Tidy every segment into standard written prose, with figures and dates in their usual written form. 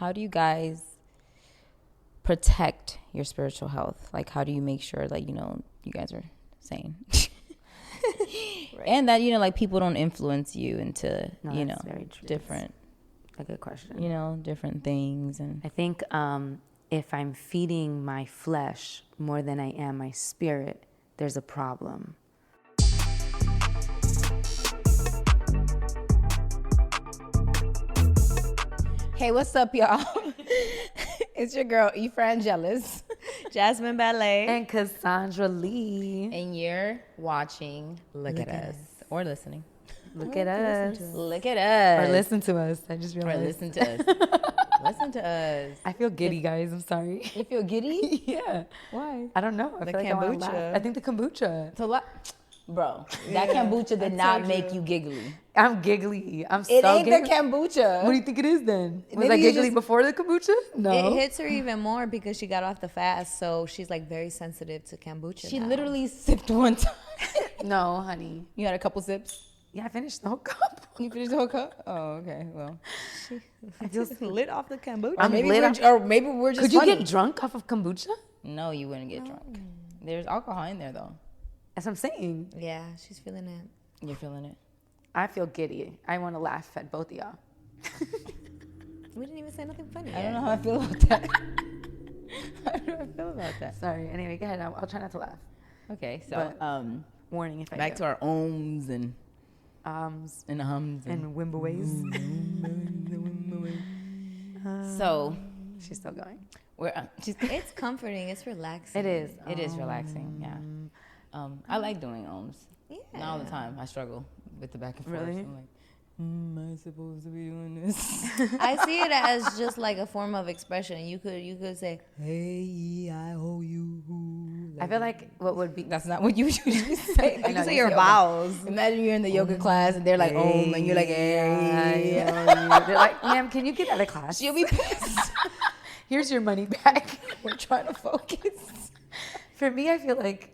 how do you guys protect your spiritual health? Like, how do you make sure that, you know, you guys are sane? Right. And that, you know, like, people don't influence you into, you know, different, a good question, you know, different things. And I think if I'm feeding my flesh more than I am my spirit, there's a problem. Hey, what's up, y'all? It's your girl, Efrangeliz, Jasmine, Balais, and Kassandra Lee. And you're watching Look at Us. Or listening. Look at us. Look at us. Or listen to us. I just realized. Or listen to us. Listen to us. I feel giddy, guys. I'm sorry. You feel giddy? Yeah. Why? I don't know. I feel like I want to laugh. I think the kombucha. Bro, that kombucha did not make you giggly. I'm giggly. It ain't giggly. The kombucha. What do you think it is then? Was I giggly before the kombucha? No. It hits her even more because she got off the fast, so she's like very sensitive to kombucha. She literally sipped one time. No, honey. You had a couple sips? Yeah, I finished the whole cup. You finished the whole cup? Oh, okay. Well, I just lit off the kombucha. Maybe we're just. Could you get drunk off of kombucha? No, you wouldn't get drunk. There's alcohol in there, though. That's what I'm saying. Yeah, she's feeling it. You're feeling it. I feel giddy. I want to laugh at both of y'all. We didn't even say nothing funny. I don't know how I feel about that. How do I feel about that? Sorry. Anyway, go ahead. I'll try not to laugh. Okay, so warning if I back to our ohms and ums and hums and wimbaways. So she's still going. It's comforting. It's relaxing. It is. It is relaxing. Yeah. I like doing ohms. Yeah. Not all the time. I struggle with the back and forth. Really? I'm like, am I supposed to be doing this? I see it as just like a form of expression. You could say, hey, I owe you. I feel like what would be... That's not what you usually say. You can say your vowels. Imagine you're in the yoga class and they're like, hey, and you're like, hey. They're like, ma'am, can you get out of class? She'll be pissed. Here's your money back. We're trying to focus. For me, I feel like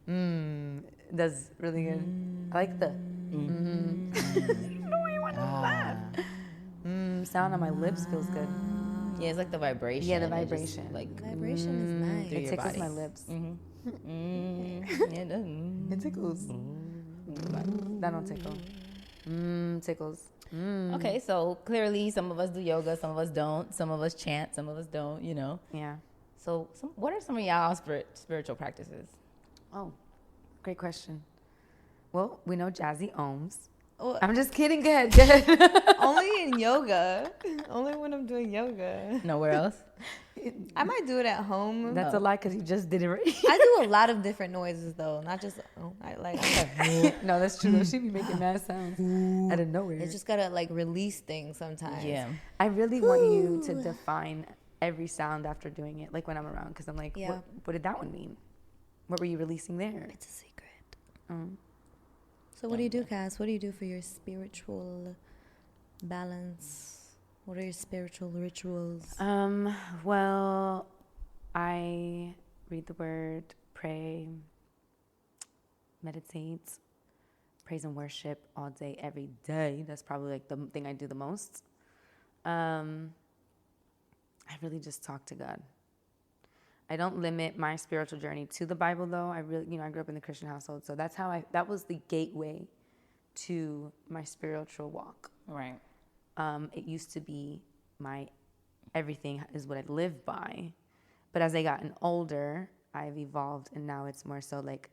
that's really good. I like the you want to laugh. Sound on my lips feels good. Yeah, it's like the vibration. Yeah, the vibration. Vibration is nice. It tickles my lips. Yeah, it does. It tickles. That don't tickle. Tickles. Okay, so clearly some of us do yoga, some of us don't. Some of us chant, some of us don't, you know. Yeah. So what are some of y'all spiritual practices? Oh, great question. Well, we know Jazzy ohms. Oh, I'm just kidding. Go ahead. Only in yoga. Only when I'm doing yoga. Nowhere else? I might do it at home. That's a lie because you just did it right. I do a lot of different noises though, not just No, that's true. She be making mad sounds out of nowhere. It's just gotta like release things sometimes. Yeah. I really want you to define every sound after doing it, like when I'm around, because I'm like, what did that one mean? What were you releasing there? It's a secret. So what do you do, Cass? What do you do for your spiritual balance? What are your spiritual rituals? Well, I read the word, pray, meditate, praise and worship all day, every day. That's probably like the thing I do the most. I really just talk to God. I don't limit my spiritual journey to the Bible, though. I really, I grew up in the Christian household, so that's how that was the gateway to my spiritual walk. Right. It used to be my everything is what I live by, but as I gotten older, I've evolved, and now it's more so like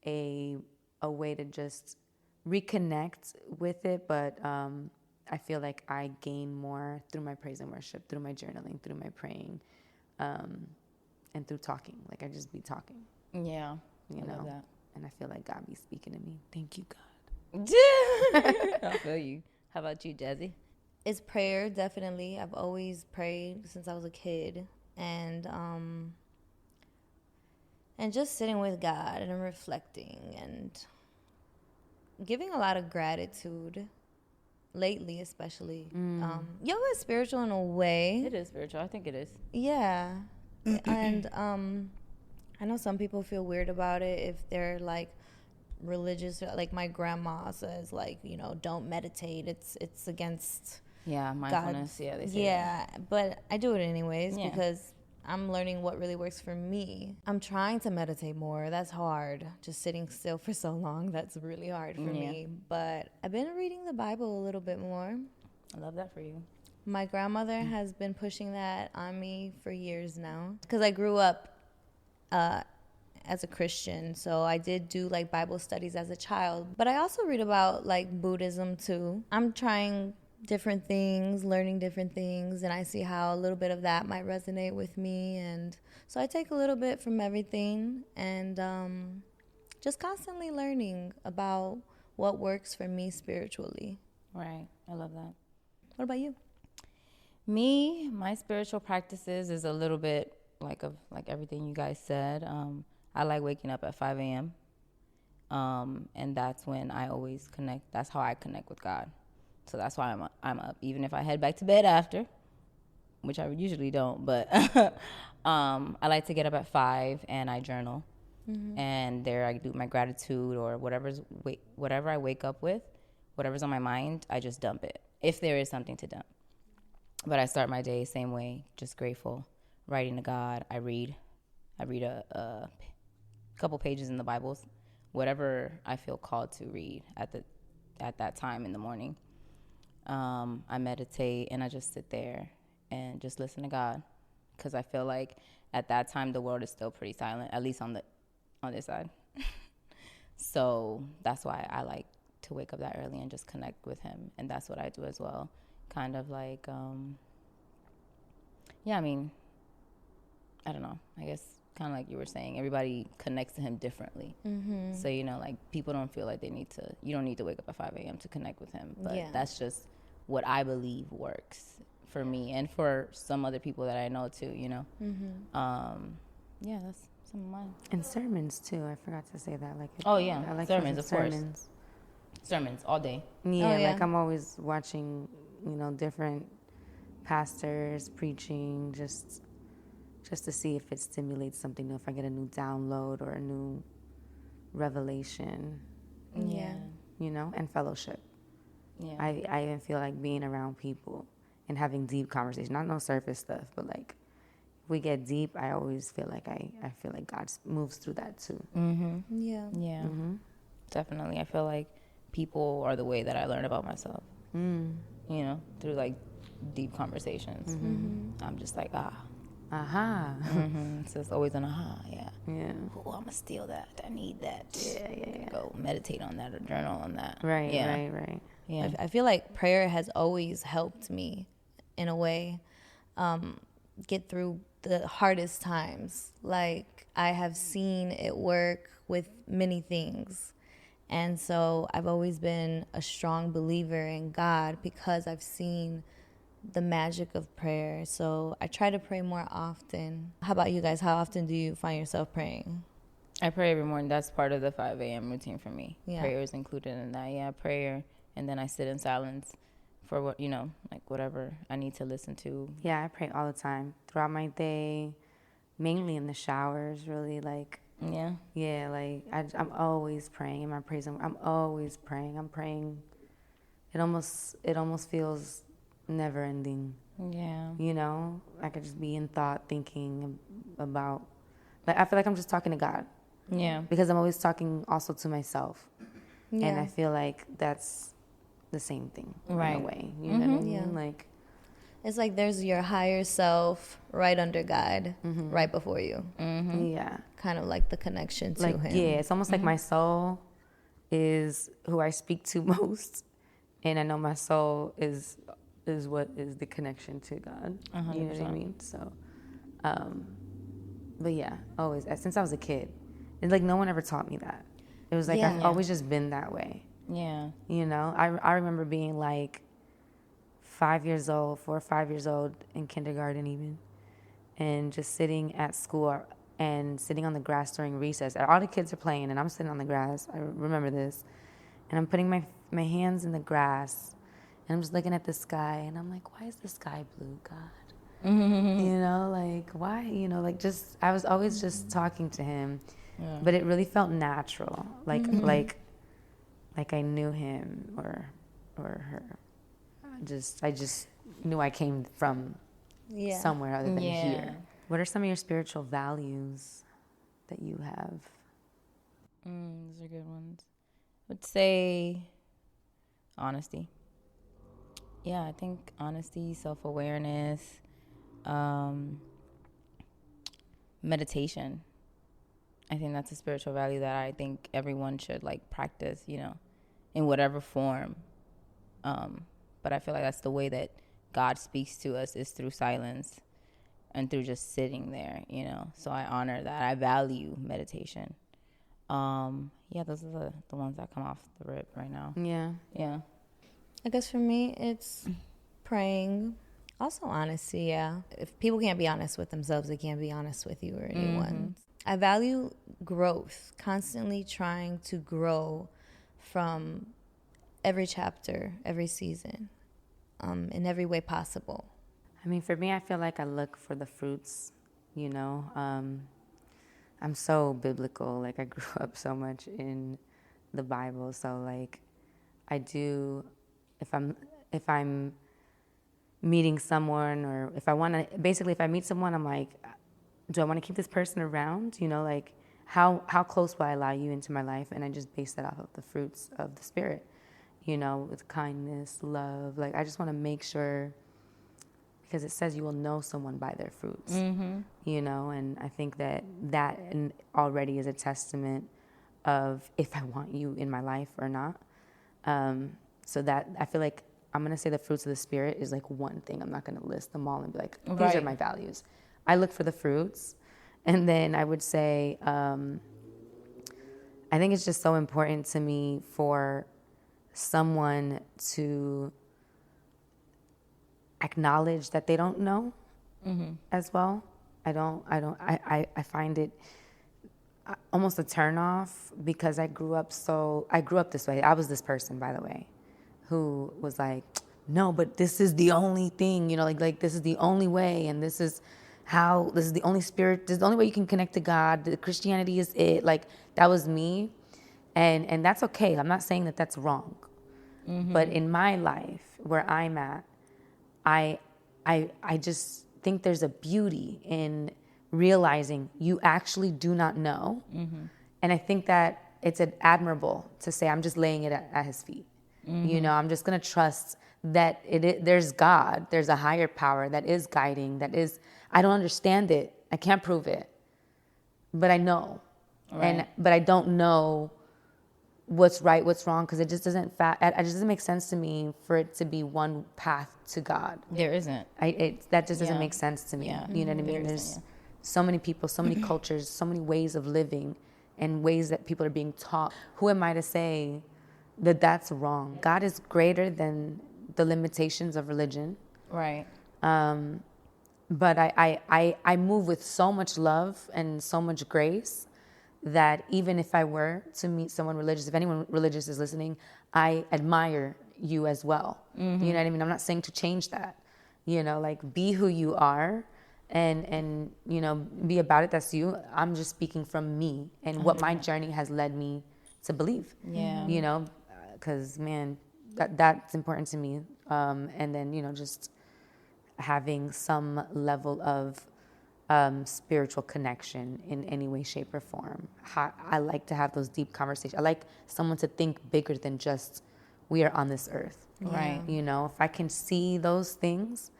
a way to just reconnect with it. But I feel like I gain more through my praise and worship, through my journaling, through my praying. And through talking, like I just be talking. Yeah, I love that. And I feel like God be speaking to me. Thank you, God. I feel you. How about you, Jazzy? It's prayer, definitely. I've always prayed since I was a kid, and just sitting with God and reflecting and giving a lot of gratitude. Lately, especially, yoga is spiritual in a way. It is spiritual. I think it is. Yeah. And I know some people feel weird about it if they're like religious. Like my grandma says, like, don't meditate. It's against Yeah, mindfulness. Yeah, they say that. But I do it anyways because I'm learning what really works for me. I'm trying to meditate more. That's hard. Just sitting still for so long, that's really hard for me. But I've been reading the Bible a little bit more. I love that for you. My grandmother has been pushing that on me for years now because I grew up as a Christian, so I did do like Bible studies as a child. But I also read about like Buddhism too. I'm trying different things, learning different things, and I see how a little bit of that might resonate with me. And so I take a little bit from everything and just constantly learning about what works for me spiritually. Right. I love that. What about you? Me, my spiritual practices is a little bit like everything you guys said. I like waking up at 5 a.m. And that's when I always connect. That's how I connect with God. So that's why I'm up. Even if I head back to bed after, which I usually don't, but I like to get up at 5 and I journal. Mm-hmm. And there I do my gratitude or whatever I wake up with, whatever's on my mind, I just dump it, if there is something to dump. But I start my day same way, just grateful, writing to God. I read a couple pages in the Bibles, whatever I feel called to read at that time in the morning. I meditate and I just sit there and just listen to God, because I feel like at that time the world is still pretty silent, at least on this side. So that's why I like to wake up that early and just connect with Him, and that's what I do as well. Kind of like, I mean, I don't know. I guess kind of like you were saying, everybody connects to Him differently. Mm-hmm. So, like people don't feel like you don't need to wake up at 5 a.m. to connect with Him. But that's just what I believe works for me and for some other people that I know too, Mm-hmm. That's some of mine. And sermons too. I forgot to say that. I like sermons, of course. Sermons. Sermons all day. Yeah, like I'm always watching, different pastors preaching just to see if it stimulates something new, if I get a new download or a new revelation. Yeah. And fellowship. Yeah. I even feel like being around people and having deep conversation, not no surface stuff, but like if we get deep, I always feel like I feel like God moves through that too. Mm-hmm. Yeah. Yeah. Mm-hmm. Definitely. I feel like people are the way that I learn about myself. Through like deep conversations. Mm-hmm. I'm just like, aha. Mm-hmm. So it's always an aha. Yeah. Oh, I'm gonna steal that. I need that. Yeah. Go meditate on that or journal on that. Right. Yeah. I feel like prayer has always helped me in a way get through the hardest times. Like I have seen it work with many things. And so I've always been a strong believer in God because I've seen the magic of prayer. So I try to pray more often. How about you guys? How often do you find yourself praying? I pray every morning. That's part of the 5 a.m. routine for me. Yeah. Prayer is included in that. Yeah, prayer. And then I sit in silence for what, like whatever I need to listen to. Yeah, I pray all the time throughout my day, mainly in the showers, really. Like, yeah, like I'm always praying in my praise. I'm always praying. I'm praying. It almost feels never ending. Yeah. I could just be in thought thinking about, like, I feel like I'm just talking to God. Yeah. Because I'm always talking also to myself. Yeah. And I feel like that's the same thing in a way. You know what I mean? Yeah. Like, it's like there's your higher self right under God, right before you. Mm-hmm. Yeah. Kind of like the connection to Him. Yeah, it's almost like my soul is who I speak to most. And I know my soul is what is the connection to God. 100%. You know what I mean? So, but yeah, always. Since I was a kid, it's like no one ever taught me that. It was like I've always just been that way. Yeah. I remember being like 4 or 5 years old in kindergarten even, and just sitting at school and sitting on the grass during recess. All the kids are playing, and I'm sitting on the grass. I remember this. And I'm putting my hands in the grass, and I'm just looking at the sky, and I'm like, why is the sky blue, God? Mm-hmm. Like, why? I was always just talking to Him, but it really felt natural, like I knew Him or her. I just knew I came from somewhere other than here. What are some of your spiritual values that you have? Those are good ones. I would say honesty. Yeah, I think honesty, self-awareness, meditation. I think that's a spiritual value that I think everyone should like practice, you know, in whatever form. But I feel like that's the way that God speaks to us, is through silence and through just sitting there, you know. So I honor that. I value meditation. Yeah, those are the ones that come off the rip right now. Yeah. I guess for me, it's praying. Also honesty, yeah. If people can't be honest with themselves, they can't be honest with you or anyone. I value growth, constantly trying to grow from every chapter, every season, in every way possible. I mean, for me, I feel like I look for the fruits, you know. I'm so biblical. Like, I grew up so much in the Bible. So, like, I do, if I'm meeting someone, or if I meet someone, I'm like, do I want to keep this person around? You know, like, how close will I allow you into my life? And I just base that off of the fruits of the Spirit, you know, with kindness, love. Like, I just want to make sure, because it says you will know someone by their fruits, you know, and I think that already is a testament of if I want you in my life or not. So that, I feel like I'm going to say the fruits of the Spirit is like one thing. I'm not going to list them all and be like, these are my values. I look for the fruits. And then I would say, I think it's just so important to me for someone to acknowledge that they don't know as well. I find it almost a turn off, because I grew up this way. I was this person, by the way, who was like, no, but this is the only thing, you know, like this is the only way, and this is the only spirit, this is the only way you can connect to God. The Christianity is it. Like, that was me. And that's okay. I'm not saying that that's wrong. But in my life, where I'm at, I just think there's a beauty in realizing you actually do not know. And I think that it's admirable to say, I'm just laying it at his feet. You know, I'm just going to trust that there's God, there's a higher power that is guiding, I don't understand it. I can't prove it, but I know. Right. But I don't know what's right, what's wrong, because it just doesn't make sense to me for it to be one path to God. There isn't. That just doesn't make sense to me. You know what I mean? There's so many people, so many cultures, so many ways of living, and ways that people are being taught. Who am I to say that that's wrong? God is greater than the limitations of religion. Right. But I move with so much love and so much grace that even if I were to meet someone religious, if anyone religious is listening, I admire you as well. You know what I mean? I'm not saying to change that. You know, like, be who you are, and you know, be about it. That's you. I'm just speaking from me and what my journey has led me to believe. Yeah. You know, because man, that's important to me. And then, you know, just having some level of spiritual connection in any way, shape, or form. I like to have those deep conversations. I like someone to think bigger than just, we are on this earth. Right. You know, if I can see those things,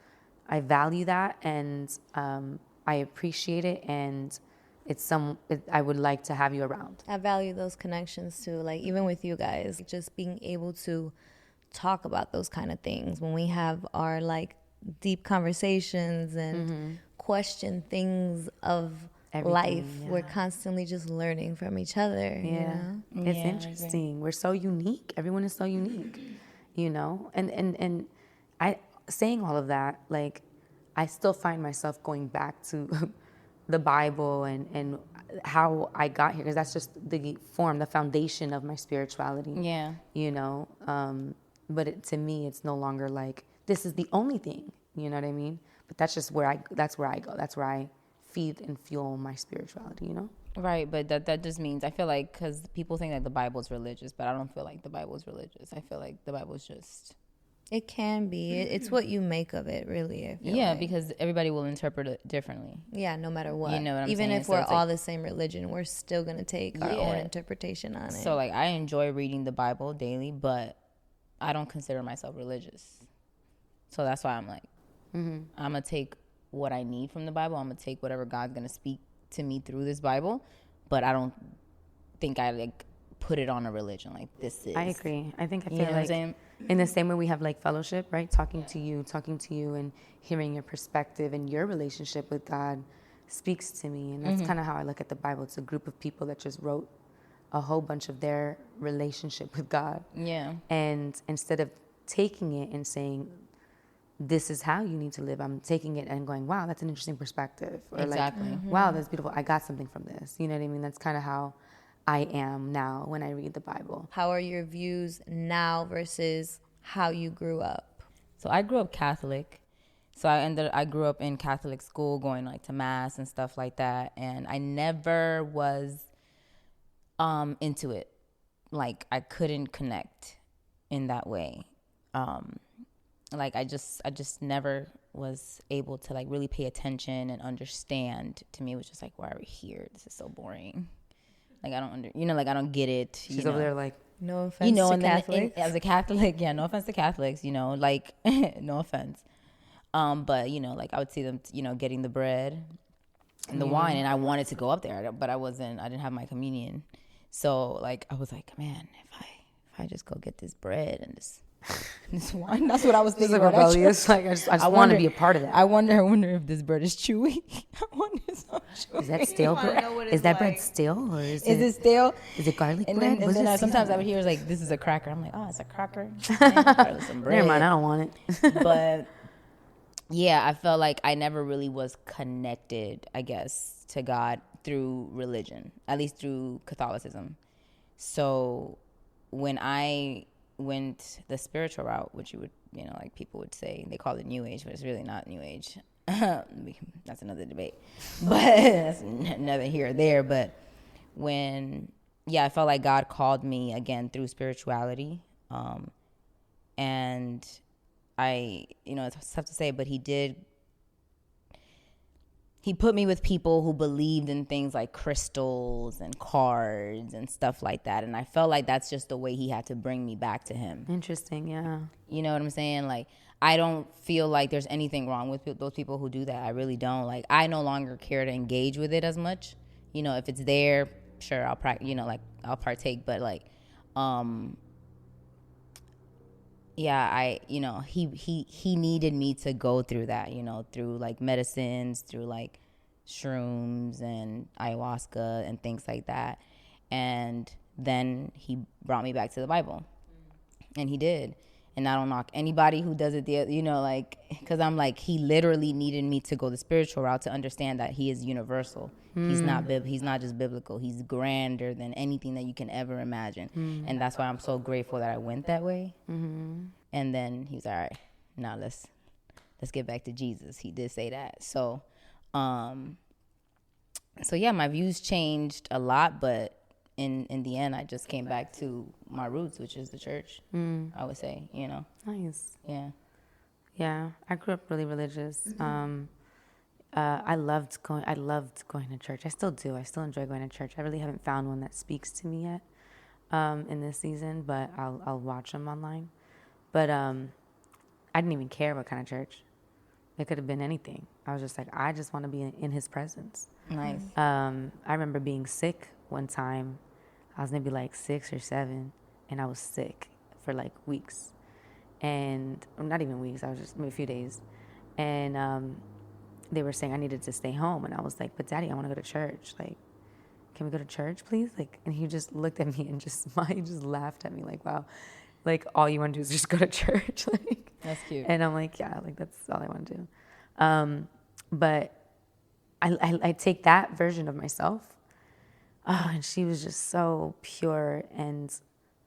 I value that, and I appreciate it, and I would like to have you around. I value those connections too, like even with you guys, just being able to talk about those kind of things when we have our like deep conversations and question things of life. We're constantly just learning from each other. You know? It's interesting. We're so unique. Everyone is so unique, you know? And I saying all of that, like, I still find myself going back to the Bible and how I got here, because that's just the foundation of my spirituality. Yeah. You know? But to me, it's no longer like, this is the only thing, you know what I mean? But that's just where I go. That's where I feed and fuel my spirituality, you know? Right, but that just means, I feel like, because people think that the Bible's religious, but I don't feel like the Bible's religious. I feel like the Bible's just It can be. It's what you make of it, really. I feel Yeah, like. because everybody will interpret it differently. Yeah, no matter what. You know what I'm Even saying? if So we're it's all like, the same religion, we're still going to take our own interpretation on it. so like I enjoy reading the Bible daily, but I don't consider myself religious. So that's why I'm like, I'm going to take what I need from the Bible. I'm going to take whatever God's going to speak to me through this Bible, but I don't think I like put it on a religion like this is. I agree. I think I feel You know what I'm like saying? in the same way we have like fellowship, right? Talking to you and hearing your perspective and your relationship with God speaks to me. And that's kind of how I look at the Bible. It's a group of people that just wrote a whole bunch of their relationship with God. Yeah. And instead of taking it and saying, this is how you need to live, I'm taking it and going, wow, that's an interesting perspective. Or Exactly. like, wow, that's beautiful. I got something from this. You know what I mean? That's kind of how I am now when I read the Bible. How are your views now versus how you grew up? So I grew up Catholic. So I grew up in Catholic school, going like to mass and stuff like that. And I never was into it. Like I couldn't connect in that way. Like I just never was able to like really pay attention and understand. To me, it was just like, why are we here? This is so boring. Like I don't like I don't get it. She's over there like, no offense to and Catholics. then as a Catholic, no offense to Catholics, like no offense. But like I would see them, getting the bread and the wine, and I wanted to go up there, but I didn't have my communion. So like I was like, man, if I just go get this bread and this wine, that's what I was thinking. like rebellious. Like I just want to be a part of that. I wonder if this bread is chewy. I wonder if it's not chewy. Is that stale bread? Is that bread stale or is it stale? Is it garlic And bread? then, sometimes I would hear like, this is a cracker. I'm like, oh, it's a cracker. Man, I thought it was some bread. Never mind, I don't want it. But yeah, I felt like I never really was connected, I guess, to God through religion, at least through Catholicism. So when I went the spiritual route, which you would, like people would say, they call it New Age, but it's really not New Age. That's another debate, but that's neither here or there. But I felt like God called me again through spirituality. And it's tough to say, but he put me with people who believed in things like crystals and cards and stuff like that. And I felt like that's just the way he had to bring me back to him. Interesting, yeah. You know what I'm saying? Like, I don't feel like there's anything wrong with those people who do that. I really don't. Like, I no longer care to engage with it as much. If it's there, sure, I'll I'll partake. But like, he needed me to go through that, through like medicines, through like shrooms and ayahuasca and things like that. And then he brought me back to the Bible. And he did. And I don't knock anybody who does it because I'm like, he literally needed me to go the spiritual route to understand that he is universal. He's not just biblical. He's grander than anything that you can ever imagine. And that's why I'm so grateful that I went that way. And then he was all right, now let's get back to Jesus. He did say that. So yeah, my views changed a lot, but in the end, I just came back to my roots, which is the church. I would say, Nice. Yeah. I grew up really religious. I loved going to church. I still do. I still enjoy going to church. I really haven't found one that speaks to me yet in this season, but I'll watch them online. But I didn't even care what kind of church. It could have been anything. I was just like, I just want to be in his presence. Nice. I remember being sick one time. I was maybe like 6 or 7, and I was sick for like weeks. And not even weeks, I was just maybe a few days. And they were saying I needed to stay home. And I was like, but Daddy, I want to go to church. Like, can we go to church, please? Like, and he just looked at me and he just laughed at me like, wow. Like, all you want to do is just go to church. Like, that's cute. And I'm like, yeah, like, that's all I want to do. But I take that version of myself. Oh, and she was just so pure and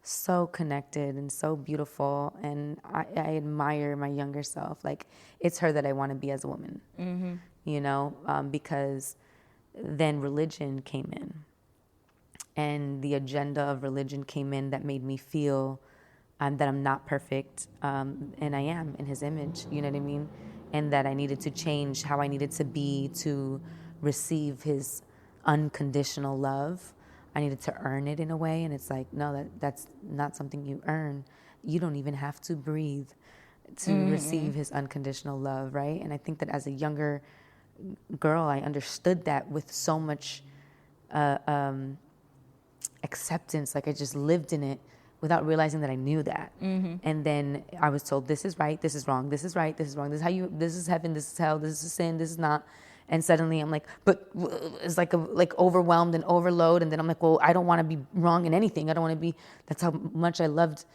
so connected and so beautiful. And I admire my younger self. Like, it's her that I want to be as a woman, because then religion came in. And the agenda of religion came in that made me feel that I'm not perfect, and I am in his image, you know what I mean? And that I needed to change how I needed to be to receive his unconditional love. I needed to earn it in a way, and it's like, no, that's not something you earn. You don't even have to breathe to receive his unconditional love, right? And I think that as a younger girl, I understood that with so much acceptance. Like I just lived in it without realizing that I knew that. And then I was told, this is right, this is wrong, this is right, this is wrong, this is how you, this is heaven, this is hell, this is sin, this is not. And suddenly I'm like, but it's like overwhelmed and overload. And then I'm like, well, I don't want to be wrong in anything. I don't want to be, that's how much I loved,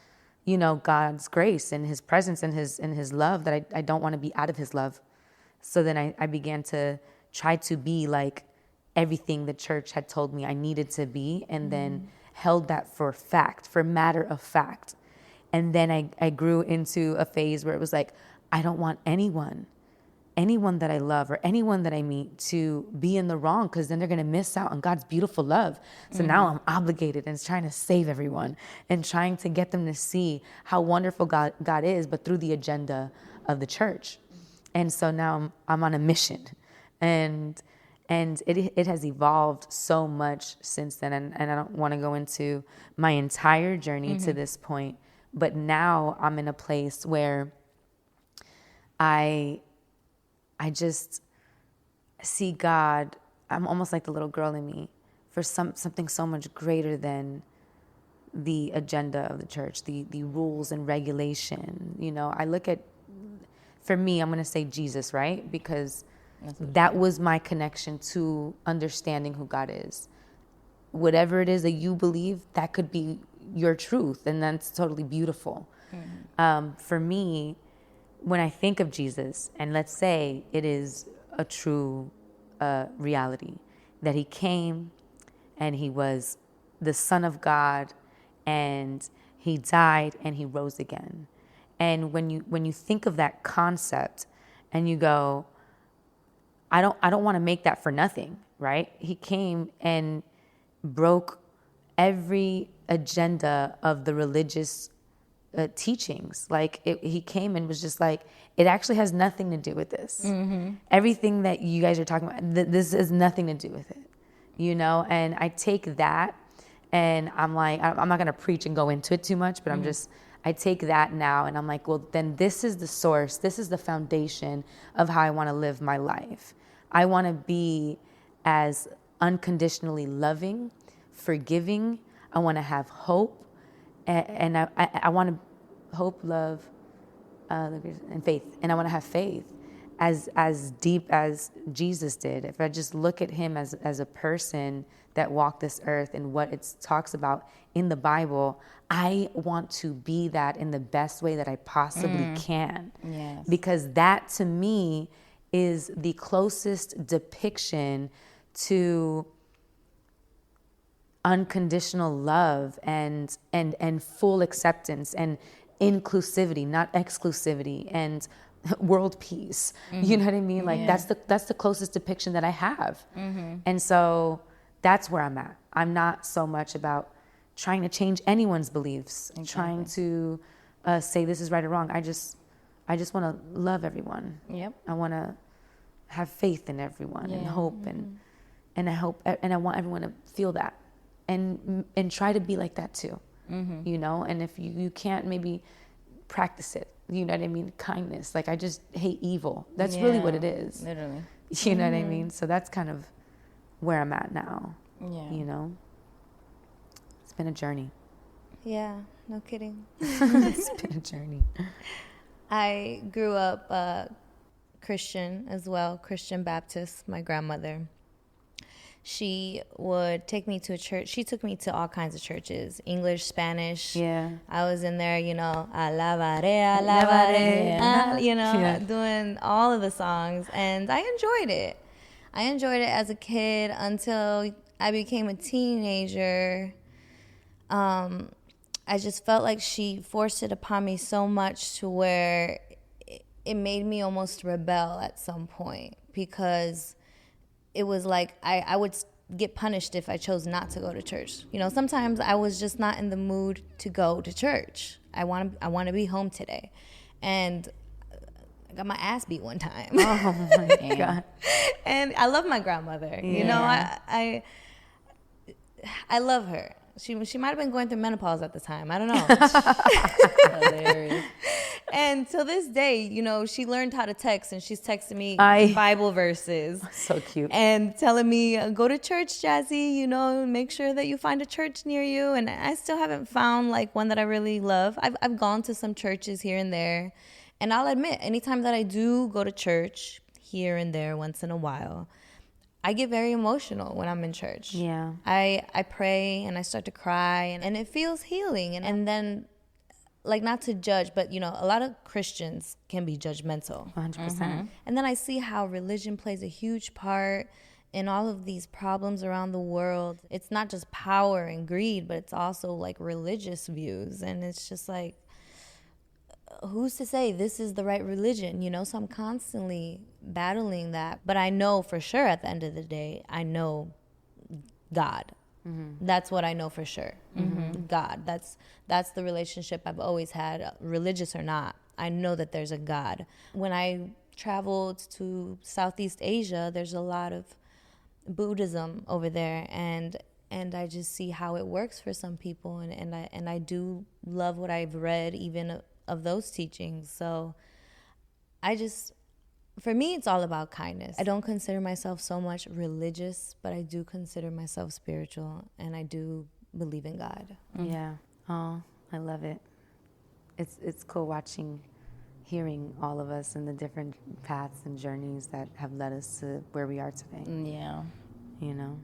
God's grace and his presence and his love, that I don't want to be out of his love. So then I began to try to be like everything the church had told me I needed to be, and then held that for fact, for matter of fact. And then I grew into a phase where it was like, I don't want anyone that I love or anyone that I meet to be in the wrong, because then they're going to miss out on God's beautiful love. So now I'm obligated and trying to save everyone and trying to get them to see how wonderful God is, but through the agenda of the church. And so now I'm on a mission, and it has evolved so much since then. And I don't want to go into my entire journey to this point, but now I'm in a place where I just see God. I'm almost like the little girl in me for something so much greater than the agenda of the church, the rules and regulation. I look at, for me, I'm going to say Jesus, right? Because that was my connection to understanding who God is. Whatever it is that you believe, that could be your truth, and that's totally beautiful. For me, when I think of Jesus, and let's say it is a true reality, that he came and he was the Son of God, and he died and he rose again. And when you think of that concept and you go, I don't want to make that for nothing, right? He came and broke every agenda of the religious teachings. Like he came and was just like, it actually has nothing to do with this. Everything that you guys are talking about, this has nothing to do with it, And I take that, and I'm like, I'm not going to preach and go into it too much, but I take that now, and I'm like, well, then this is the source. This is the foundation of how I want to live my life. I want to be as unconditionally loving, forgiving. I want to have hope, and I want to hope, love, and faith. And I want to have faith as deep as Jesus did. If I just look at him as a person that walked this earth and what it talks about in the Bible, I want to be that in the best way that I possibly can. Yes. Because that, to me, is the closest depiction to unconditional love and full acceptance and inclusivity, not exclusivity, and world peace. You know what I mean? Like that's the closest depiction that I have. And so that's where I'm at. I'm not so much about trying to change anyone's beliefs, trying to say this is right or wrong. I just want to love everyone. Yep. I want to have faith in everyone and hope, and I hope, and I want everyone to feel that, and try to be like that too. And if you can't, maybe practice it. You know what I mean? Kindness. Like, I just hate evil. That's really what it is. Literally. You know what I mean? So that's kind of where I'm at now. Yeah. It's been a journey. Yeah, no kidding. It's been a journey. I grew up Christian as well, Christian Baptist, my grandmother. She would take me to a church. She took me to all kinds of churches, English, Spanish. Yeah. I was in there, alabaré, doing all of the songs. And I enjoyed it. I enjoyed it as a kid until I became a teenager. I just felt like she forced it upon me so much to where it made me almost rebel at some point, because it was like I would get punished if I chose not to go to church. You know, sometimes I was just not in the mood to go to church. I want to be home today. And I got my ass beat one time. Oh my God. And I love my grandmother. You know, I love her. She might have been going through menopause at the time. I don't know. Hilarious. And to this day, you know, she learned how to text, and she's texting me Bible verses. So cute. And telling me, go to church, Jazzy, you know, make sure that you find a church near you. And I still haven't found like one that I really love. I've gone to some churches here and there. And I'll admit, anytime that I do go to church here and there once in a while, I get very emotional when I'm in church. Yeah. I pray and I start to cry, and it feels healing. And then, like, not to judge, but, you know, a lot of Christians can be judgmental. 100%. And then I see how religion plays a huge part in all of these problems around the world. It's not just power and greed, but it's also, like, religious views. And it's just like, who's to say this is the right religion, you know? So I'm constantly battling that. But I know for sure at the end of the day, I know God. That's what I know for sure. God. That's the relationship I've always had, religious or not. I know that there's a God. When I traveled to Southeast Asia, there's a lot of Buddhism over there, and I just see how it works for some people, and I do love what I've read even of those teachings. So for me, it's all about kindness. I don't consider myself so much religious, but I do consider myself spiritual, and I do believe in God. Yeah. Oh, I love it. It's cool hearing all of us and the different paths and journeys that have led us to where we are today. Yeah. You know?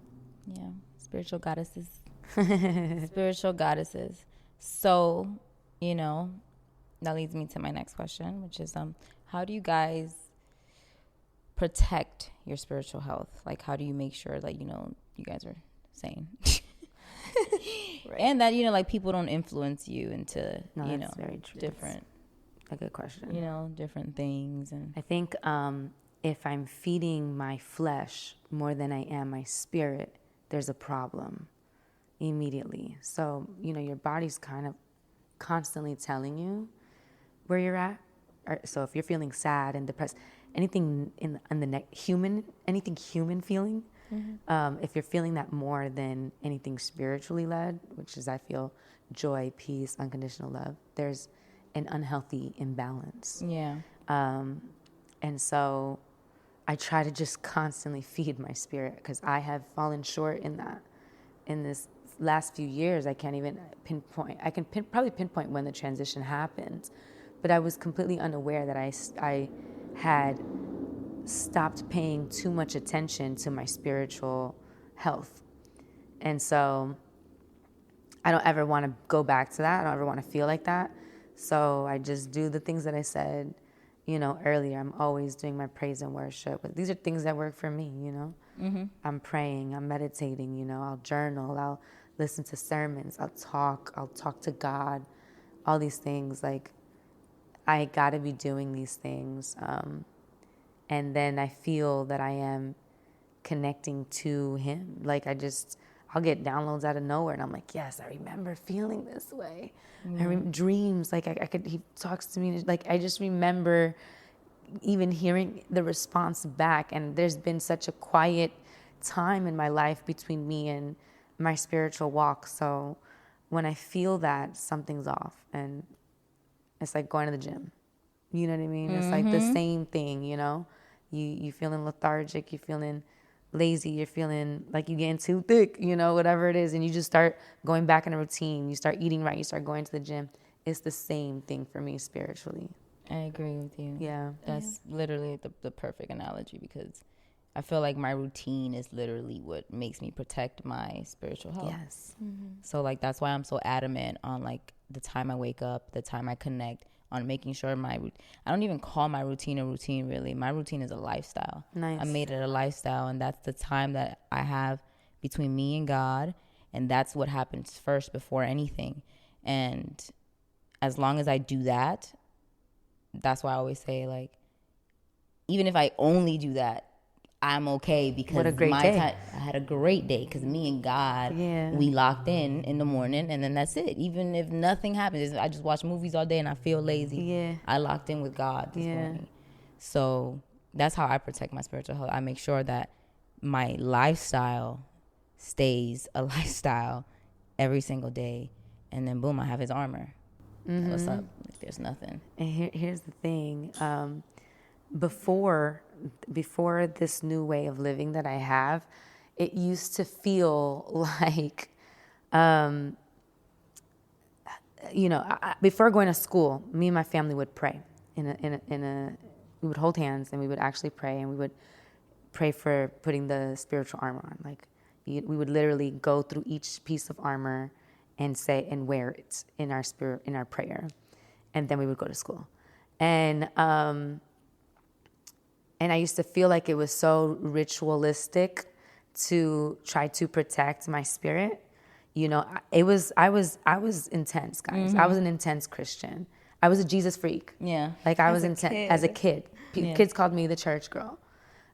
Yeah. Spiritual goddesses. Spiritual goddesses. So, you know, that leads me to my next question, which is, how do you guys protect your spiritual health? Like, how do you make sure that, you know, you guys are sane? Right. And that, you know, like, people don't influence you into, you know, very true. different, a good question. you know, different things. And I think if I'm feeding my flesh more than I am my spirit, there's a problem immediately. So, you know, your body's kind of constantly telling you where you're at. So if you're feeling sad and depressed, anything in the anything human feeling, if you're feeling that more than anything spiritually led, which is, I feel, joy, peace, unconditional love, there's an unhealthy imbalance. yeah. And so I try to just constantly feed my spirit, because I have fallen short in that. In this last few years, I can't even pinpoint. I can probably pinpoint when the transition happened, but I was completely unaware that I had stopped paying too much attention to my spiritual health. And so I don't ever want to go back to that. I don't ever want to feel like that. So I just do the things that I said, you know, earlier. I'm always doing my praise and worship. But these are things that work for me, you know. I'm praying, I'm meditating, you know, I'll journal, I'll listen to sermons, I'll talk to God, all these things. Like, I got to be doing these things. And then I feel that I am connecting to Him. Like, I'll get downloads out of nowhere, and I'm like, yes, I remember feeling this way. Dreams, like he talks to me, like I just remember even hearing the response back. And there's been such a quiet time in my life between me and my spiritual walk. So when I feel that, something's off, and it's like going to the gym. You know what I mean? It's like the same thing, you know? You feeling lethargic, you're feeling lazy, you're feeling like you're getting too thick, you know, whatever it is, and you just start going back in a routine. You start eating right, you start going to the gym. It's the same thing for me spiritually. I agree with you. Yeah. That's literally the perfect analogy, because I feel like my routine is literally what makes me protect my spiritual health. Yes. So, like, that's why I'm so adamant on, like, the time I wake up, the time I connect, on making sure I don't even call my routine a routine, really. My routine is a lifestyle. Nice. I made it a lifestyle, and that's the time that I have between me and God, and that's what happens first before anything. And as long as I do that, that's why I always say, like, even if I only do that, I'm okay because what a great day. I had a great day because me and God, we locked in the morning, and then that's it. Even if nothing happens, I just watch movies all day and I feel lazy. Yeah. I locked in with God this morning. So that's how I protect my spiritual health. I make sure that my lifestyle stays a lifestyle every single day, and then boom, I have His armor. What's up? Like, there's nothing. And here's the thing. Before this new way of living that I have, it used to feel like, before going to school, me and my family would pray we would hold hands and we would actually pray, and we would pray for putting the spiritual armor on. Like we would literally go through each piece of armor and say and wear it in our spirit, in our prayer, and then we would go to school. And I used to feel like it was so ritualistic to try to protect my spirit. I was intense, guys. I was an intense Christian. I was a Jesus freak. Yeah. Like I was intense as a kid. Kids called me the church girl.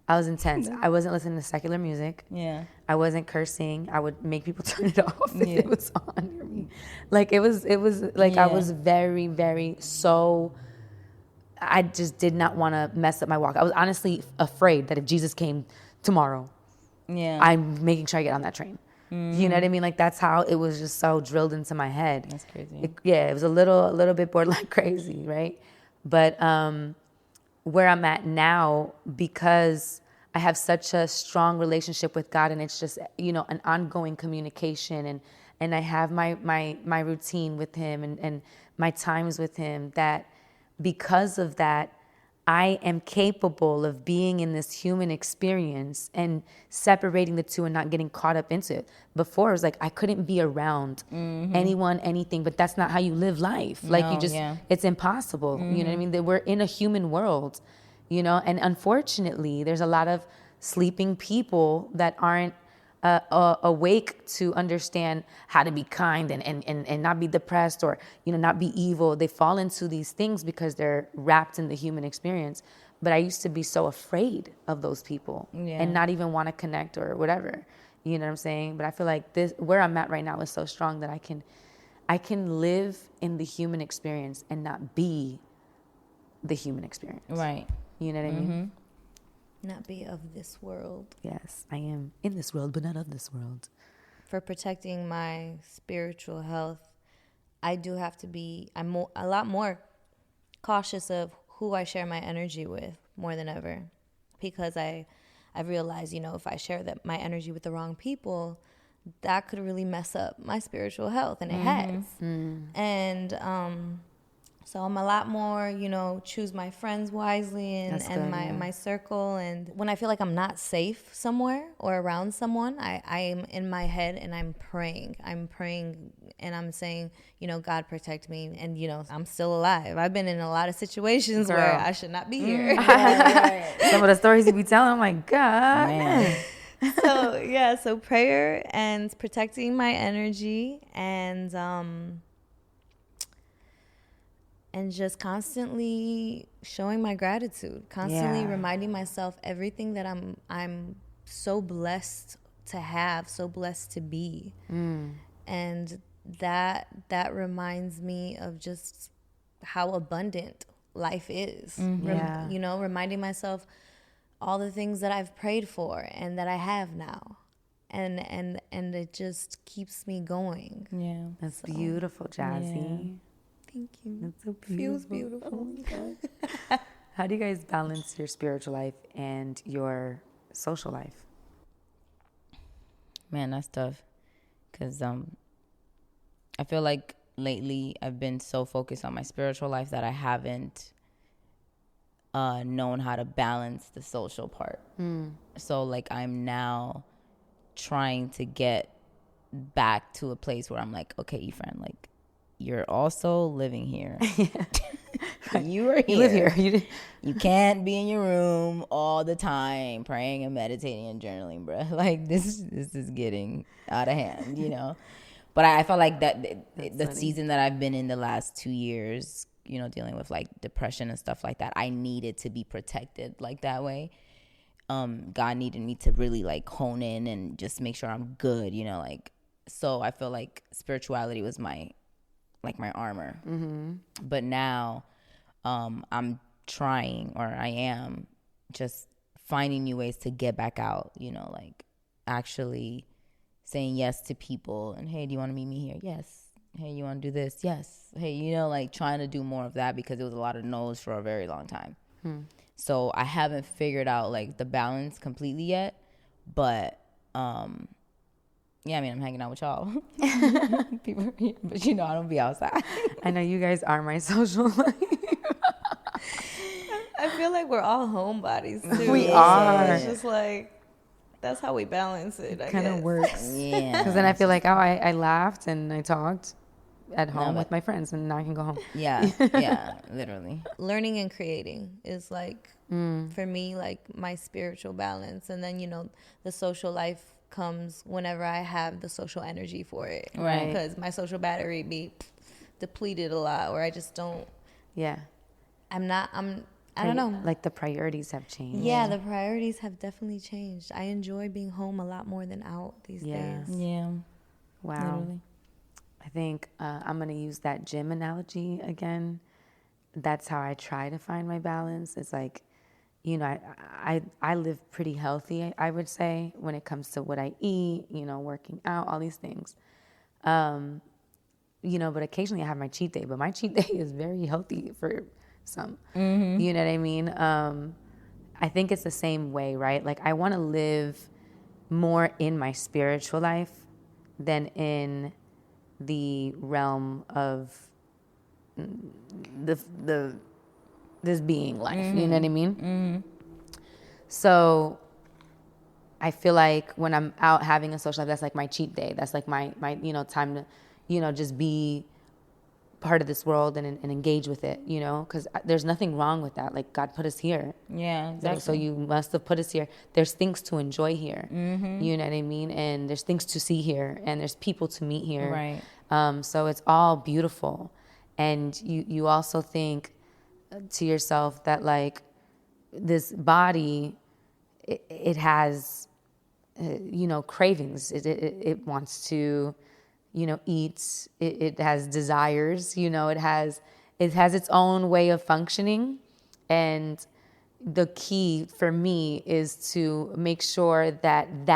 I was intense. I wasn't listening to secular music. Yeah. I wasn't cursing. I would make people turn it off if it was on near me. Like it was like I was very, very I just did not want to mess up my walk. I was honestly afraid that if Jesus came tomorrow, I'm making sure I get on that train. You know what I mean? Like that's how it was just so drilled into my head. That's crazy. It was a little bit borderline crazy, right? But where I'm at now, because I have such a strong relationship with God, and it's just an ongoing communication, and I have my routine with Him and my times with Him, that because of that, I am capable of being in this human experience and separating the two and not getting caught up into it. Before, it was like I couldn't be around anyone, anything, but that's not how you live life. Like it's impossible. You know what I mean? That we're in a human world, and unfortunately, there's a lot of sleeping people that aren't awake to understand how to be kind and not be depressed, or not be evil. They fall into these things because they're wrapped in the human experience. But I used to be so afraid of those people and not even want to connect or whatever. You know what I'm saying? But I feel like where I'm at right now is so strong that I can live in the human experience and not be the human experience. Right. You know what I mean? Not be of this world. Yes, I am in this world, but not of this world. For protecting my spiritual health, I do have to be, I'm a lot more cautious of who I share my energy with more than ever. Because I've realized, if I share my energy with the wrong people, that could really mess up my spiritual health, and it has. And so I'm a lot more, choose my friends wisely and my circle. And when I feel like I'm not safe somewhere or around someone, I'm in my head and I'm praying and I'm saying, God protect me. And, I'm still alive. I've been in a lot of situations where I should not be here. Some of the stories you be telling, I'm like, God, man. So prayer and protecting my energy and just constantly showing my gratitude, constantly reminding myself everything that I'm so blessed to have, so blessed to be. And that reminds me of just how abundant life is. Reminding myself all the things that I've prayed for and that I have now. And it just keeps me going. Yeah. That's beautiful, Jazzy. Yeah. Thank you. That's so beautiful. Feels beautiful. Oh my God. How do you guys balance your spiritual life and your social life? Man, that's tough. Because I feel like lately I've been so focused on my spiritual life that I haven't known how to balance the social part. So like I'm now trying to get back to a place where I'm like, okay, Efren, like you're also living here. You are here. You live here. You can't be in your room all the time praying and meditating and journaling, bro. Like this is getting out of hand, But I felt like the season that I've been in the last 2 years, dealing with like depression and stuff like that, I needed to be protected like that way. God needed me to really like hone in and just make sure I'm good, you know, like, so I feel like spirituality was my armor. But now I'm trying, or I am just finding new ways to get back out, you know, like actually saying yes to people and, hey, do you want to meet me here? Yes. Hey, you want to do this? Yes. Hey, you know, like trying to do more of that, because it was a lot of no's for a very long time. So I haven't figured out like the balance completely yet, but yeah, I mean, I'm hanging out with y'all. People, but you know, I don't be outside. I know you guys are my social life. I feel like we're all homebodies too. We So are. it's just like, that's how we balance it, I Kind guess. of works. Yeah. Because then I feel like, oh, I laughed and I talked at home but- with my friends, and now I can go home. Yeah, yeah, literally. Learning and creating is like, for me, like my spiritual balance. And then, you know, the social life comes whenever I have the social energy for it. Right. Because my social battery be depleted a lot, or I just don't, Yeah. I don't know. Like the priorities have changed. Yeah, the priorities have definitely changed. I enjoy being home a lot more than out these Yeah. days. Yeah. Wow. Literally. I think I'm going to use that gym analogy again. That's how I try to find my balance. It's like, you know, I live pretty healthy, I would say, when it comes to what I eat, you know, working out, all these things. You know, but occasionally I have my cheat day, but my cheat day is very healthy for some. You know what I mean? I think it's the same way, right? Like I want to live more in my spiritual life than in the realm of this being life. You know what I mean? So I feel like when I'm out having a social life, that's like my cheat day. That's like my you know, time to, you know, just be part of this world and engage with it, you know, because there's nothing wrong with that. Like God put us here. Yeah, exactly. So you must have put us here. There's things to enjoy here. You know what I mean? And there's things to see here, and there's people to meet here. Right. So it's all beautiful. And you also think to yourself that like this body, it has, you know, cravings. It wants to, you know, eat. It has desires. You know, it has its own way of functioning. And the key for me is to make sure that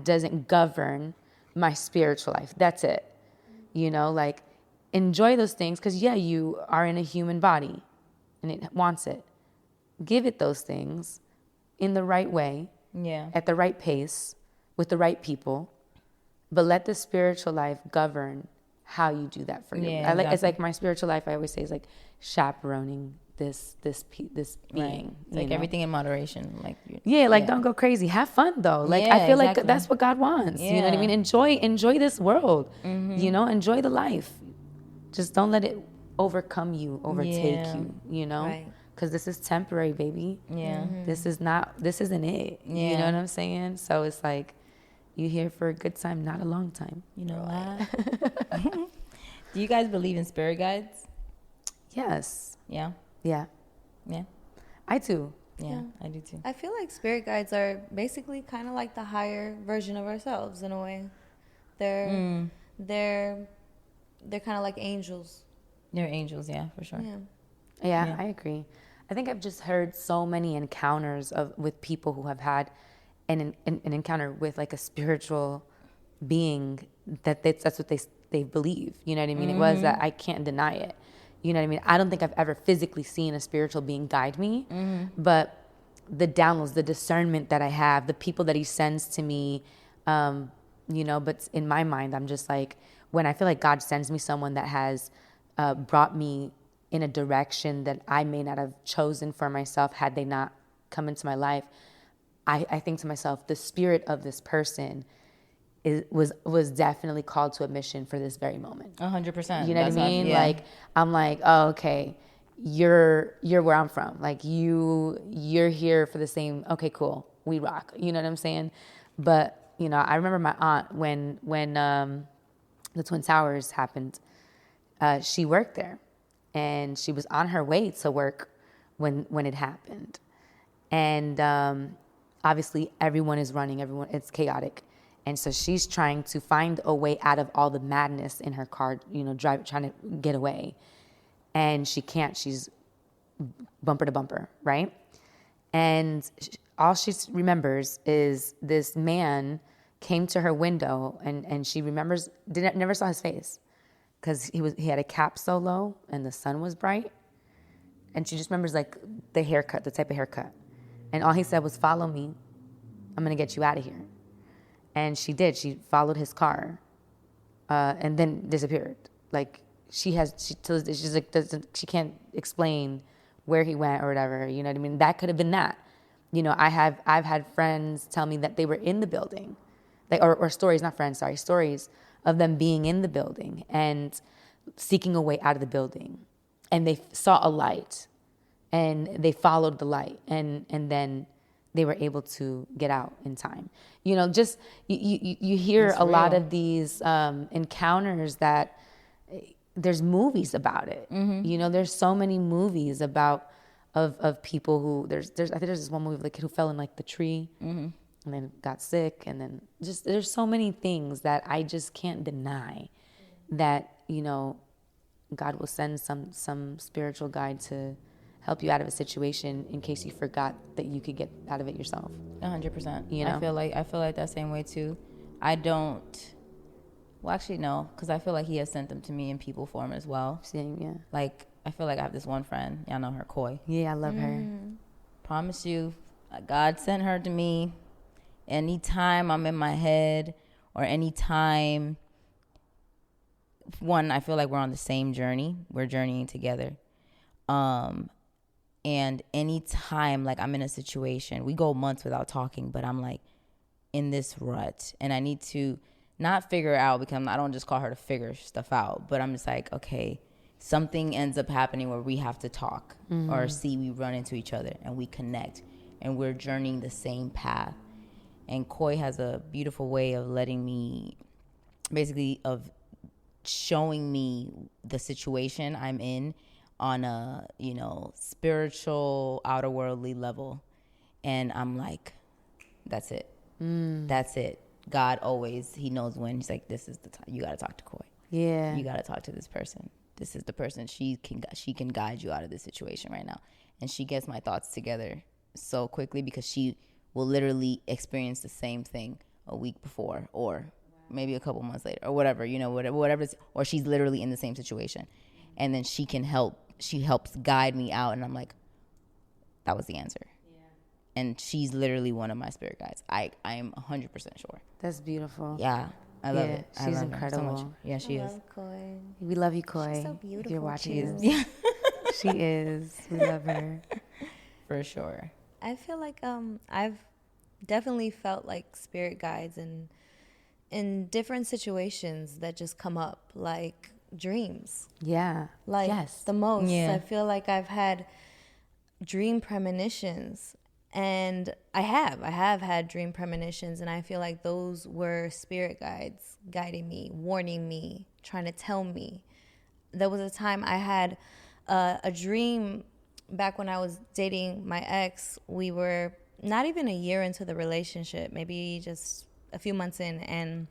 doesn't govern my spiritual life. That's it. You know, like enjoy those things, because yeah, you are in a human body and it wants it. Give it those things in the right way, Yeah. at the right pace, with the right people, but let the spiritual life govern how you do that for you. Yeah, It's like my spiritual life, I always say, is like chaperoning this being. Right. It's like everything in moderation. Like Don't go crazy. Have fun though. Like Yeah, I feel exactly. like that's what God wants. You know what I Yeah. mean? Enjoy this world. You know, enjoy the life. Just don't let it overcome you, overtake Yeah. you. You know, Right. because this is temporary, baby. Yeah. This isn't it. You Yeah. know what I'm saying? So it's like you here for a good time, not a long time. You know what? Do you guys believe in spirit guides? Yes. Yeah. Yeah. Yeah. I do. Yeah, I do too. I feel like spirit guides are basically kind of like the higher version of ourselves in a way. They're kind of like angels. They're angels, yeah, for sure. Yeah. Yeah, Yeah. I agree. I think I've just heard so many encounters with people who have had an encounter with like a spiritual being that's what they believe. You know what I mean? It was that I can't deny it. You know what I mean? I don't think I've ever physically seen a spiritual being guide me, but the downloads, the discernment that I have, the people that he sends to me, you know, but in my mind, I'm just like, when I feel like God sends me someone that has brought me in a direction that I may not have chosen for myself had they not come into my life, I think to myself, the spirit of this person was definitely called to a mission for this very moment. 100%. You know what I mean? Yeah. Like, I'm like, oh, okay, you're where I'm from. Like you're here for the same, okay, cool, we rock. You know what I'm saying? But, you know, I remember my aunt when the Twin Towers happened, she worked there and she was on her way to work when it happened. And obviously everyone is running, it's chaotic. And so she's trying to find a way out of all the madness in her car, trying to get away. And she can't, she's bumper to bumper, right? And all she remembers is this man came to her window, and she remembers, never saw his face because he had a cap so low and the sun was bright. And she just remembers like the haircut, the type of haircut. And all he said was, follow me. I'm going to get you out of here. And she did. She followed his car and then disappeared. Like she can't explain where he went or whatever. You know what I mean? That could have been that. I've had friends tell me that they were in the building, like or stories, not friends, sorry, stories of them being in the building and seeking a way out of the building, and they saw a light, and they followed the light, and then they were able to get out in time. Just you hear a lot of these encounters that there's movies about it. Mm-hmm. There's so many movies about of people who I think there's this one movie like who fell in like the tree, mm-hmm. and then got sick, and then just there's so many things that I just can't deny that God will send some spiritual guide to help you out of a situation in case you forgot that you could get out of it yourself. 100%. I feel like that same way too. I don't. Well, actually, no, because I feel like He has sent them to me in people form as well. Same, yeah. Like I feel like I have this one friend. Y'all know her, Koi. Yeah, I love her. Promise you, God sent her to me. Anytime I'm in my head, or anytime. One, I feel like we're on the same journey. We're journeying together. And anytime, like, I'm in a situation, we go months without talking, but I'm, like, in this rut. And I need to not figure out, because I don't just call her to figure stuff out, but I'm just like, okay, something ends up happening where we have to talk, mm-hmm. or we run into each other, and we connect, and we're journeying the same path. And Koi has a beautiful way of letting me, basically, of showing me the situation I'm in, on a, spiritual, outer worldly level. And I'm like, that's it. That's it. God always, He knows when. He's like, this is the time. You got to talk to Koi. Yeah. You got to talk to this person. This is the person. She can guide you out of this situation right now. And she gets my thoughts together so quickly because she will literally experience the same thing a week before, or maybe a couple months later, or whatever, whatever. Or she's literally in the same situation. And then she helps guide me out, and I'm like, that was the answer. Yeah. And she's literally one of my spirit guides. I am 100% sure. That's beautiful. Yeah, I love it. She's incredible. So much. Yeah, she is. Koi. We love you, Koi. She's so beautiful. If you're watching, too. Yeah, she is. We love her for sure. I feel like I've definitely felt like spirit guides in different situations that just come up, like dreams. Yeah. Like, yes. the most. Yeah. I feel like I've had dream premonitions, and I have had dream premonitions, and I feel like those were spirit guides guiding me, warning me, trying to tell me. There was a time I had a dream back when I was dating my ex. We were not even a year into the relationship, maybe just a few months in, and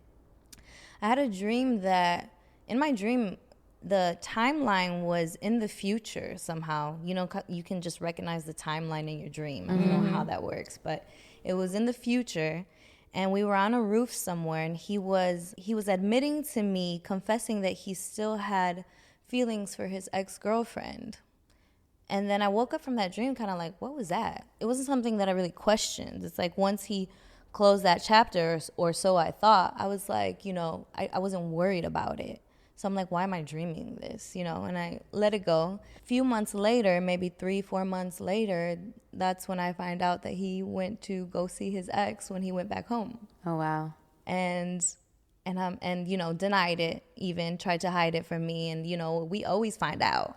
I had a dream that in my dream, the timeline was in the future somehow. You can just recognize the timeline in your dream. I don't know how that works, but it was in the future, and we were on a roof somewhere, and he was admitting to me, confessing that he still had feelings for his ex-girlfriend. And then I woke up from that dream kind of like, what was that? It wasn't something that I really questioned. It's like once he closed that chapter, or so I thought, I was like, I wasn't worried about it. So I'm like, why am I dreaming this? And I let it go. A few months later, maybe 3-4 months later, that's when I find out that he went to go see his ex when he went back home. Oh, wow. And denied it, even tried to hide it from me. And, we always find out.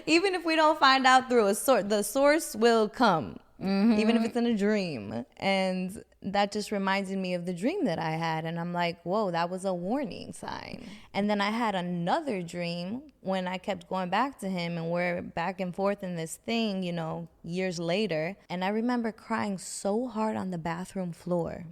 even if we don't find out through a source, the source will come. even if it's in a dream. And that just reminded me of the dream that I had. And I'm like, whoa, that was a warning sign. And then I had another dream when I kept going back to him, and we're back and forth in this thing, you know, years later. And I remember crying so hard on the bathroom floor.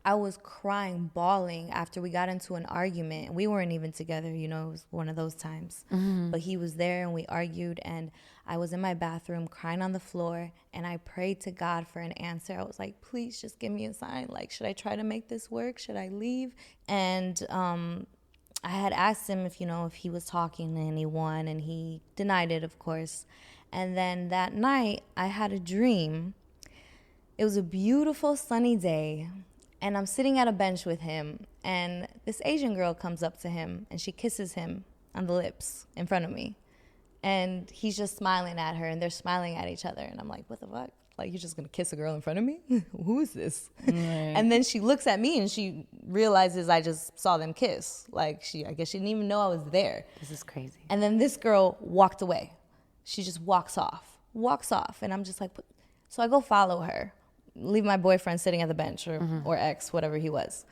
I was crying, bawling after we got into an argument. We weren't even together, you know, it was one of those times. But he was there and we argued, and I was in my bathroom crying on the floor, and I prayed to God for an answer. I was like, please just give me a sign. Like, should I try to make this work? Should I leave? And I had asked him if, you know, if he was talking to anyone, and he denied it, of course. And then that night I had a dream. It was a beautiful sunny day. And I'm sitting at a bench with him, and this Asian girl comes up to him, and she kisses him on the lips in front of me. And he's just smiling at her, and they're smiling at each other. And I'm like, what the fuck? Like, you're just going to kiss a girl in front of me? Who is this? Right. And then she looks at me, and she realizes I just saw them kiss. Like, I guess she didn't even know I was there. This is crazy. And then this girl walked away. She just walks off. And I'm just like, what? So I go follow her. Leave my boyfriend sitting at the bench, or ex, whatever he was.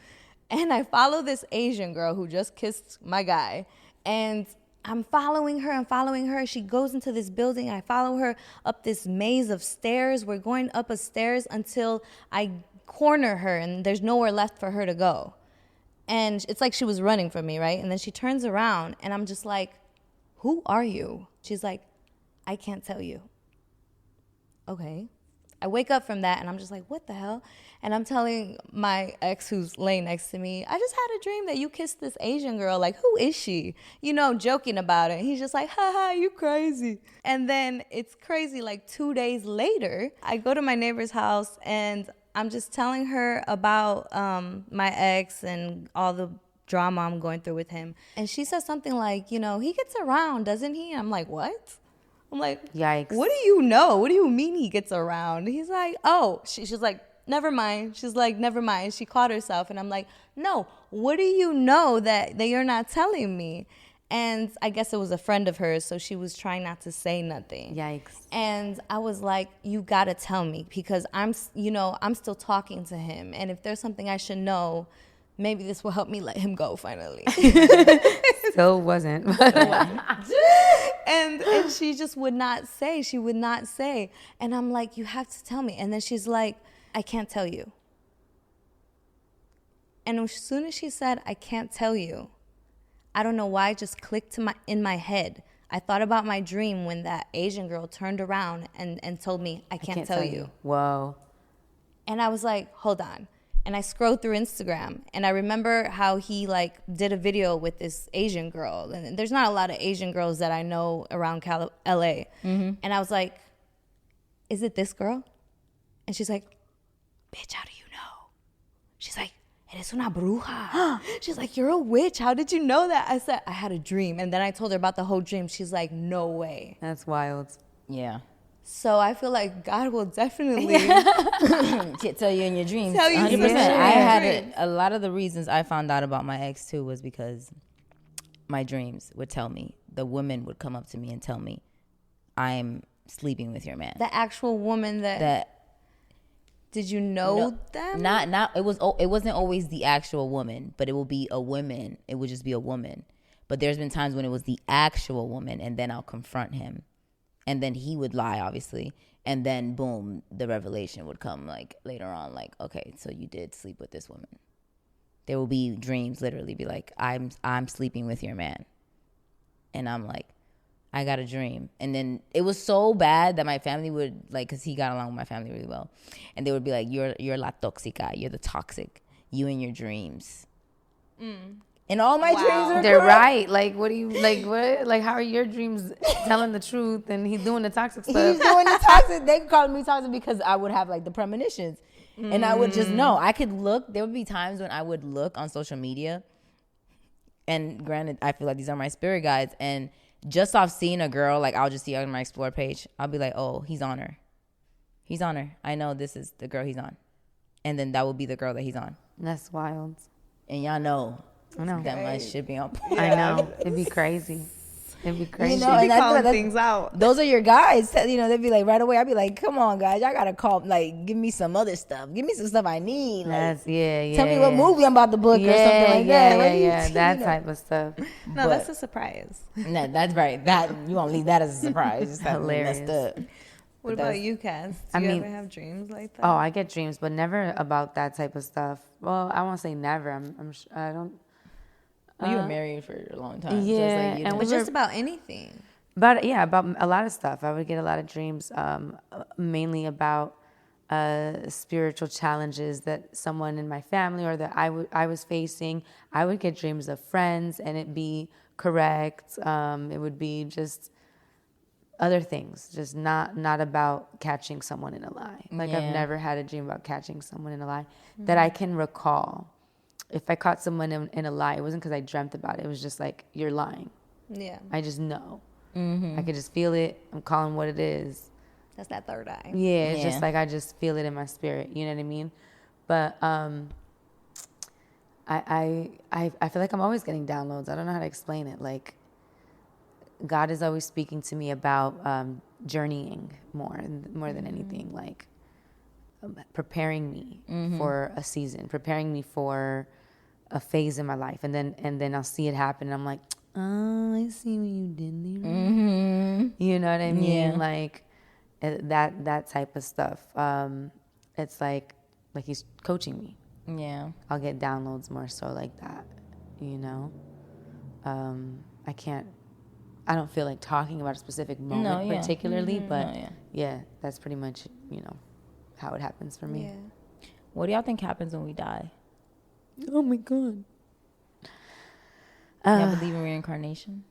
And I follow this Asian girl who just kissed my guy. And I'm following her. She goes into this building. I follow her up this maze of stairs. We're going up a stairs until I corner her, and there's nowhere left for her to go. And it's like she was running from me, right? And then she turns around, and I'm just like, who are you? She's like, I can't tell you. Okay. I wake up from that, and I'm just like, what the hell? And I'm telling my ex who's laying next to me, I just had a dream that you kissed this Asian girl. Like, who is she? You know, joking about it. And he's just like, haha, you crazy. And then it's crazy, like 2 days later, I go to my neighbor's house, and I'm just telling her about my ex and all the drama I'm going through with him. And she says something like, you know, he gets around, doesn't he? I'm like, what? I'm like, yikes. What do you know? What do you mean he gets around? He's like, oh, she's like, never mind. She's like, never mind. She caught herself. And I'm like, no, what do you know that you're not telling me? And I guess it was a friend of hers, so she was trying not to say nothing. Yikes. And I was like, you got to tell me, because I'm still talking to him. And if there's something I should know, maybe this will help me let him go finally. Still wasn't. And she just would not say. She would not say. And I'm like, you have to tell me. And then she's like, I can't tell you. And as soon as she said, I can't tell you, I don't know why, it just clicked in my head. I thought about my dream when that Asian girl turned around and told me, I can't tell you. Whoa. And I was like, hold on. And I scrolled through Instagram, and I remember how he like did a video with this Asian girl. And there's not a lot of Asian girls that I know around LA. And I was like, is it this girl? And she's like, bitch, how do you know? She's like, eres una bruja. She's like, you're a witch. How did you know that? I said, I had a dream. And then I told her about the whole dream. She's like, no way. That's wild. Yeah. So I feel like God will definitely tell you in your dreams. Tell you 100%. in your I had dreams. a lot of the reasons I found out about my ex too was because my dreams would tell me. The women would come up to me and tell me, I'm sleeping with your man. The actual woman that did you know them? Not it wasn't always the actual woman, but it will be a woman. It would just be a woman. But there's been times when it was the actual woman, and then I'll confront him. And then he would lie, obviously. And then, boom, the revelation would come, like, later on. Like, okay, so you did sleep with this woman. There will be dreams, literally, be like, I'm sleeping with your man. And I'm like, I got a dream. And then it was so bad that my family would, like, because he got along with my family really well. And they would be like, you're la tóxica. You're the toxic. You in your dreams. And all my dreams are They're correct. right. Like, what do you, like, what? Like, how are your dreams telling the truth and he's doing the toxic stuff? He's doing the toxic. They called me toxic because I would have, like, the premonitions. And I would just know. I could look. There would be times when I would look on social media. And granted, I feel like these are my spirit guides. And just off seeing a girl, like, I'll just see her on my Explore page. I'll be like, oh, he's on her. He's on her. I know this is the girl he's on. And then that will be the girl that he's on. That's wild. And y'all know. I know. That much should be on point. I know. It'd be crazy. It'd be crazy. You know, She and be calling that's things out. those are your guys. You know, they'd be like right away. I'd be like, come on, guys, y'all gotta call. Like, give me some other stuff. Give me some stuff I need. Like, That's yeah. tell me what movie I'm about to book or something like that. Like, Yeah. That you know. type of stuff. No, that's a surprise. No, that's right. That you won't leave that as a surprise. Just that Hilarious. messed up. What about you, Cass? Do you ever have dreams like that? Oh, I get dreams, but never about that type of stuff. Well, I won't say never. I don't. Well, you were married for a long time. Yeah, so it's like, you and know. But just about anything. But yeah, about a lot of stuff. I would get a lot of dreams, mainly about spiritual challenges that someone in my family or that I was facing. I would get dreams of friends, and it'd be correct. It would be just other things, just not about catching someone in a lie. Like I've never had a dream about catching someone in a lie that I can recall. If I caught someone in a lie, it wasn't because I dreamt about it. It was just like, you're lying. Yeah. I just know. I could just feel it. I'm calling what it is. That's that third eye. Yeah, it's just like I just feel it in my spirit. You know what I mean? But I feel like I'm always getting downloads. I don't know how to explain it. Like God is always speaking to me about journeying more than anything. Like preparing me for a season, preparing me for a phase in my life, and then I'll see it happen, and I'm like, oh, I see what you did there. You know what I mean? Yeah. Like that type of stuff. It's like he's coaching me. Yeah. I'll get downloads more so like that. You know, I don't feel like talking about a specific moment particularly, but yeah, that's pretty much how it happens for me. Yeah. What do y'all think happens when we die? Oh my God. Y'all believe in reincarnation?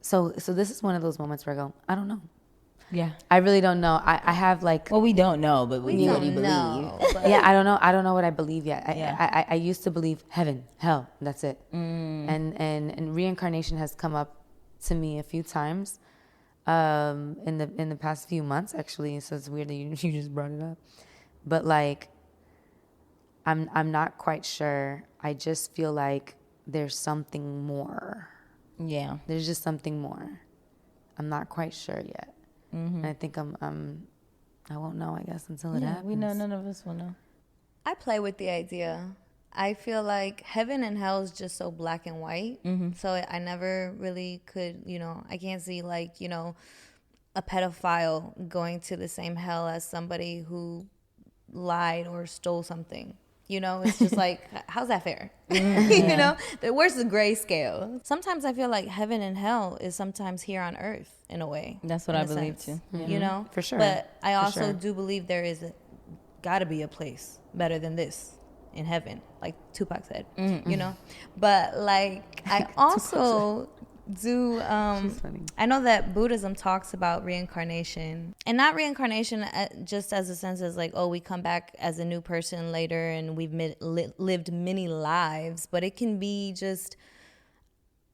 So this is one of those moments where I go, I don't know. Yeah. I really don't know. I have like, Well, we don't know, but we know what we believe. yeah, I don't know. I don't know what I believe yet. Yeah. I used to believe heaven, hell, that's it. And reincarnation has come up to me a few times in the past few months, actually. So it's weird that you just brought it up. But like, I'm not quite sure. I just feel like there's something more. Yeah. There's just something more. I'm not quite sure yet. And I think I won't know, I guess, until it happens. We know, none of us will know. I play with the idea. I feel like heaven and hell is just so black and white. So I never really could, I can't see like, a pedophile going to the same hell as somebody who lied or stole something. It's just like, how's that fair? Where's the gray scale? Sometimes I feel like heaven and hell is sometimes here on earth in a way. That's what I believe too. For sure. But I also do believe there is got to be a place better than this in heaven, like Tupac said, But like, I also do, I know that Buddhism talks about reincarnation, and not reincarnation just as a sense as like, oh, we come back as a new person later and we've lived many lives, but it can be just,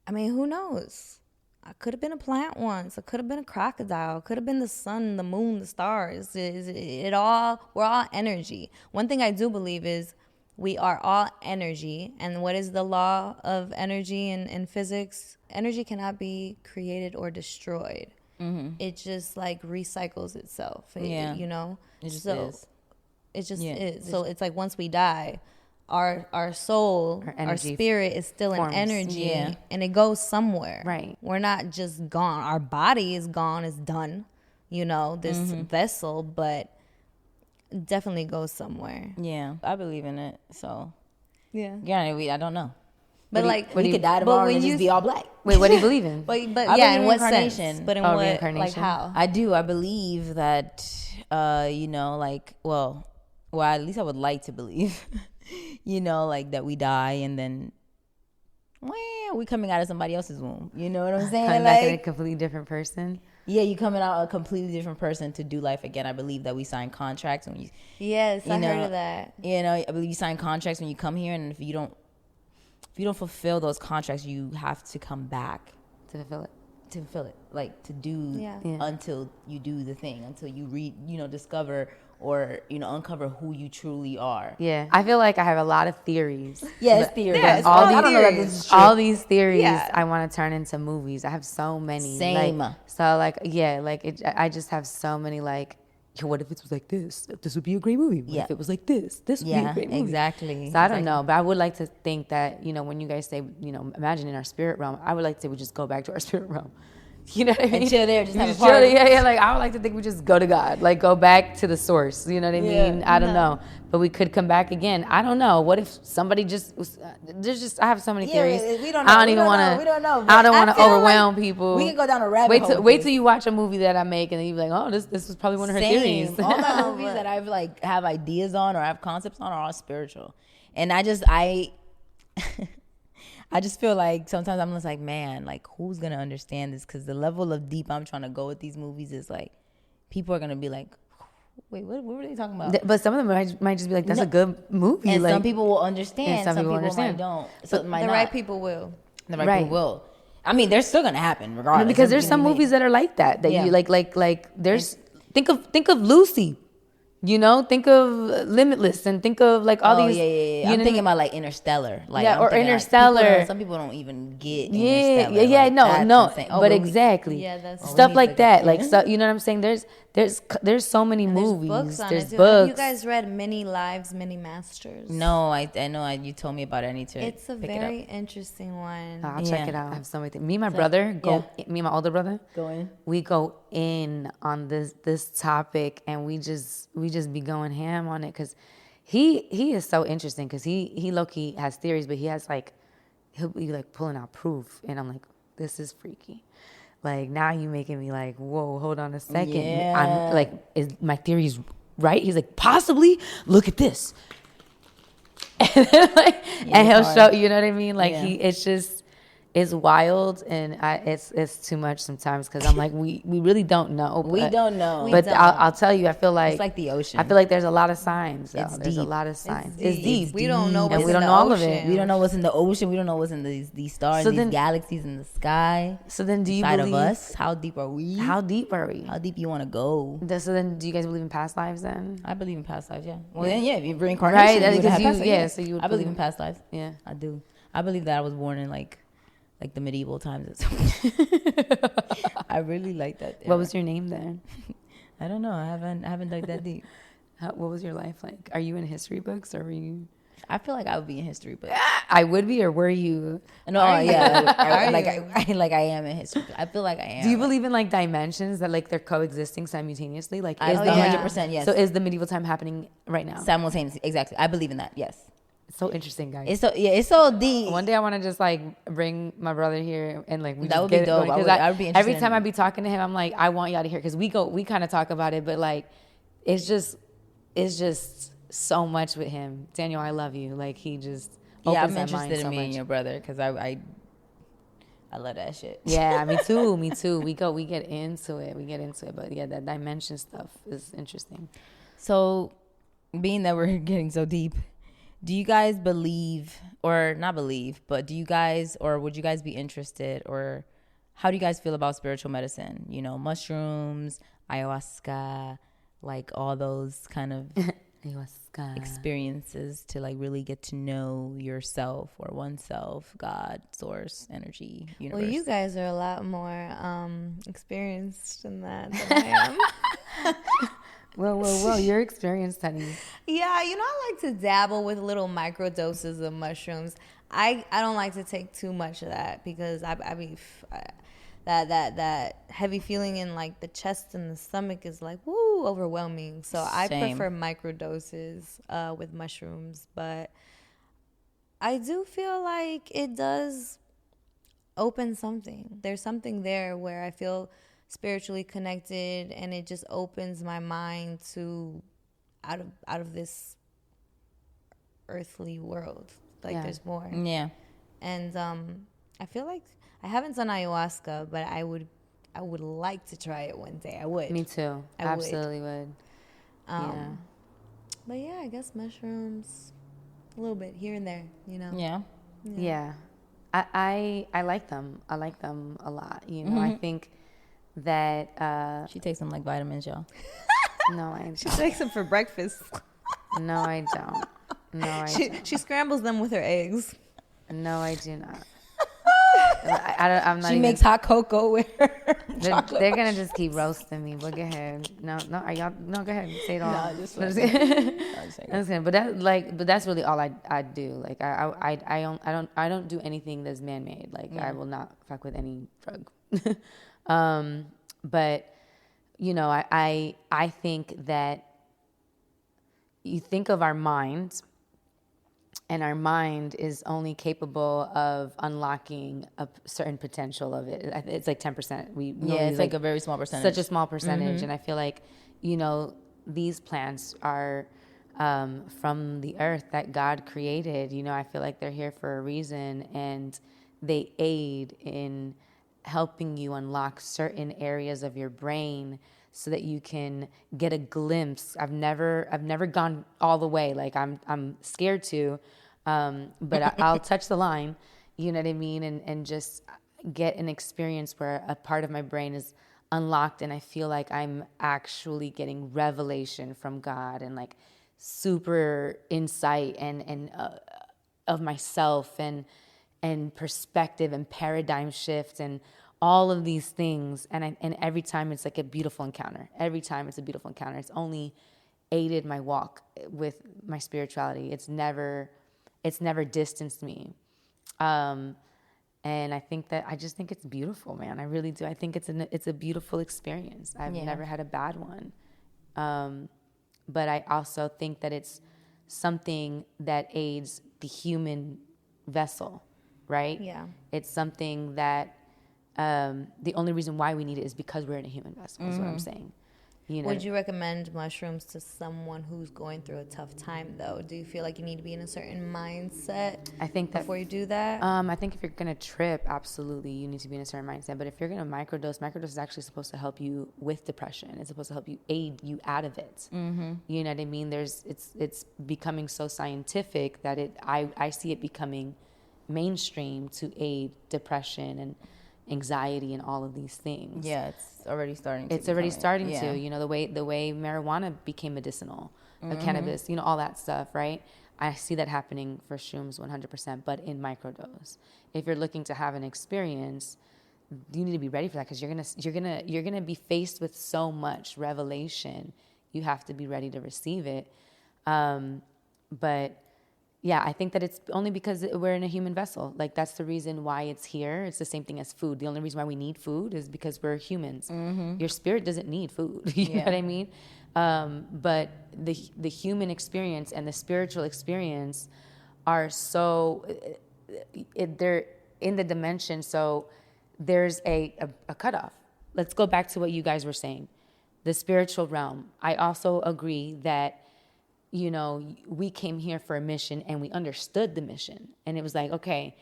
who knows? I could have been a plant once. I could have been a crocodile. Could have been the sun, the moon, the stars. We're all energy. One thing I do believe is we are all energy. And what is the law of energy in physics? Energy cannot be created or destroyed. It just like recycles itself. It just is. It just is. So it's like once we die, our soul, our spirit is still an energy, and it goes somewhere. Right. We're not just gone. Our body is gone, is done, this vessel, but definitely goes somewhere. Yeah, I believe in it. So yeah, I don't know. But we could die tomorrow and just be all black. Wait, what do you believe in? but I yeah, in believe what reincarnation. sense? But in what, reincarnation? like how? I do. I believe that, like, well, at least I would like to believe, like that we die and then, we coming out of somebody else's womb. You know what I'm saying? Coming back in a completely different person. Yeah, you coming out a completely different person to do life again. I believe that we sign contracts when Yes, I heard of that. I believe you sign contracts when you come here, and if you don't fulfill those contracts, you have to come back To fulfill it. like to do until you do the thing, until you discover or uncover who you truly are. Yeah, I feel like I have a lot of theories. Yeah, it's theories. Yeah, it's all all these, I don't know that this is true. all these theories Yeah. I want to turn into movies. I have so many. Same. I just have so many like, what if it was like this? This would be a great movie. What if it was like this? This would be a great movie. Exactly. So I don't know, but I would like to think that, when you guys say, imagine in our spirit realm, I would like to say we just go back to our spirit realm. You know what I mean? And chill there, just We have a chill, party. yeah. Like I would like to think we just go to God, like go back to the source. You know what I mean? I don't know, but we could come back again. I don't know. What if somebody just was? I have so many theories. We don't know. I don't even want to. We don't know. I don't want to feel overwhelm people. We can go down a rabbit hole. Wait till you watch a movie that I make, and then you be like, oh, this was probably one of her theories. All the movies that I've have ideas on or have concepts on are all spiritual, and I just feel like sometimes I'm just like, man, like who's gonna understand this? Because the level of deep I'm trying to go with these movies is like, people are gonna be like, wait, what were they talking about? But some of them might just be like, that's a good movie. And like, some people will understand. and some people might don't. So The might right not. people will. The right people will. I mean, they're still gonna happen regardless. because there's some movies that are like that you like. There's think of Lucy. Think of Limitless and think of like all these. Yeah. I'm thinking about like Interstellar. Like, Yeah, I'm or thinking, like, Interstellar. some people don't even get Yeah, Interstellar. yeah, Like, no, that's insane. but exactly. Yeah, that's stuff need like to that. get Like, in. so you know what I'm saying? There's so many movies. Books on There's it too. books. Have you guys read Many Lives, Many Masters? No, I know. You told me about it. I need to. It's a pick very it interesting one. I'll check Yeah. it out. I have so many things. Me and my brother me and my older brother. Go in. We go in on this topic and we just be going ham on it because he is so interesting because he low-key has theories, but he has like, he'll be like pulling out proof and I'm like, this is freaky. Like now you making me like, whoa, hold on a second. Yeah. I'm like, is my theories right? He's like, possibly, look at this. And then, and he'll show, you know what I mean? Like it's wild and it's too much sometimes because I'm like, we really don't know. We don't know. But I'll tell you, I feel like It's like the ocean. I feel like there's a lot of signs. Though. It's There's a deep. lot of signs. It's deep. We don't know And what's we in don't the know all of it. ocean. We don't know what's in the ocean. We don't know what's in these stars, So these then- galaxies in the sky. So then, do you Inside believe? of us? How deep are we? How deep are we? How deep you want to go? So then, do you guys believe in past lives? Then I believe in past lives. Yeah. Well, then, yeah. If you reincarnation, Right, you would because have you- past lives, yeah, so you would I believe believe- in past lives. yeah. I do. I believe that I was born in like the medieval times. I really like that. What was your name then? I don't know. I haven't dug that deep. What was your life like? Are you in history books or were you? I feel like I would be in history, but I would be, or were you? no, yeah, I am in history. I feel like I am. Do you believe in like dimensions that like they're coexisting simultaneously? Like, I is believe the 100% yes. So is the medieval time happening right now? Simultaneously? Exactly. I believe in that. Yes. It's so interesting, guys. It's so deep. One day I want to just like bring my brother here and like we That just would be get it dope. going, 'cause I would be interested every time in- I be talking to him, I'm like, I want y'all to hear because we kind of talk about it, but like it's just so much with him. Daniel, I love you. Like he just opens I'm my interested mind in so me and much. your brother because I love that shit. Yeah, me too. Me too. We get into it. But yeah, that dimension stuff is interesting. So, being that we're getting so deep, do you guys believe, or not believe, but do you guys, or would you guys be interested, or how do you guys feel about spiritual medicine? You know, mushrooms, ayahuasca, like all those kind of Ayahuasca. experiences to like really get to know yourself or oneself, God, source, energy, universe. Well, you guys are a lot more experienced in that than I am. Well, you're experienced, honey. Yeah, I like to dabble with little micro doses of mushrooms. I don't like to take too much of that because that heavy feeling in like the chest and the stomach is like woo overwhelming. So I Same. prefer micro doses with mushrooms, but I do feel like it does open something. There's something there where I feel spiritually connected, and it just opens my mind to out of this earthly world. Like there's more. Yeah. And I feel like I haven't done ayahuasca, but I would like to try it one day. I would. Me too. I would. Absolutely would. Yeah. But yeah, I guess mushrooms, a little bit here and there. Yeah. Yeah. I like them. I like them a lot. I think that She takes them like vitamins, y'all. No, I She don't. takes them for breakfast. No, I don't. No, I don't. She scrambles them with her eggs. No, I do not. I'm not She even. makes hot cocoa with her chocolate. They're gonna just keep roasting me. But go ahead. No, are y'all? No, go ahead. Say it all. No, just I'm like- just kidding. But that's really all I do. Like I don't do anything that's man made. Like I will not fuck with any drug. But I think that you think of our mind, and our mind is only capable of unlocking a certain potential of it. It's like 10%. It's like a very small percentage. Such a small percentage. And I feel like, these plants are from the earth that God created. I feel like they're here for a reason, and they aid in helping you unlock certain areas of your brain so that you can get a glimpse. I've never gone all the way. Like I'm scared to, but I'll touch the line, you know what I mean? And just get an experience where a part of my brain is unlocked, and I feel like I'm actually getting revelation from God, and like super insight and of myself, and perspective and paradigm shift and all of these things. And every time it's like a beautiful encounter. Every time it's a beautiful encounter. It's only aided my walk with my spirituality. It's never distanced me. And I just think it's beautiful, man. I really do. I think it's a beautiful experience. I've never had a bad one. But I also think that it's something that aids the human vessel, right? Yeah. It's something that the only reason why we need it is because we're in a human vessel, is what I'm saying. Would you recommend mushrooms to someone who's going through a tough time, though? Do you feel like you need to be in a certain mindset I think that before you do that? I think if you're going to trip, absolutely, you need to be in a certain mindset. But if you're going to microdose is actually supposed to help you with depression. It's supposed to help you aid you out of it. Mm-hmm. You know what I mean? It's becoming so scientific that I see it becoming mainstream to aid depression and anxiety and all of these things. Yeah, it's already starting to. The way marijuana became medicinal, cannabis, all that stuff, right? I see that happening for shrooms 100%, but in microdose. If you're looking to have an experience, you need to be ready for that, because you're gonna be faced with so much revelation. You have to be ready to receive it. But yeah, I think that it's only because we're in a human vessel. Like, that's the reason why it's here. It's the same thing as food. The only reason why we need food is because we're humans. Mm-hmm. Your spirit doesn't need food. You know what I mean? But the human experience and the spiritual experience are so, they're in the dimension. So there's a cutoff. Let's go back to what you guys were saying. The spiritual realm. I also agree that we came here for a mission, and we understood the mission. And it was like, okay,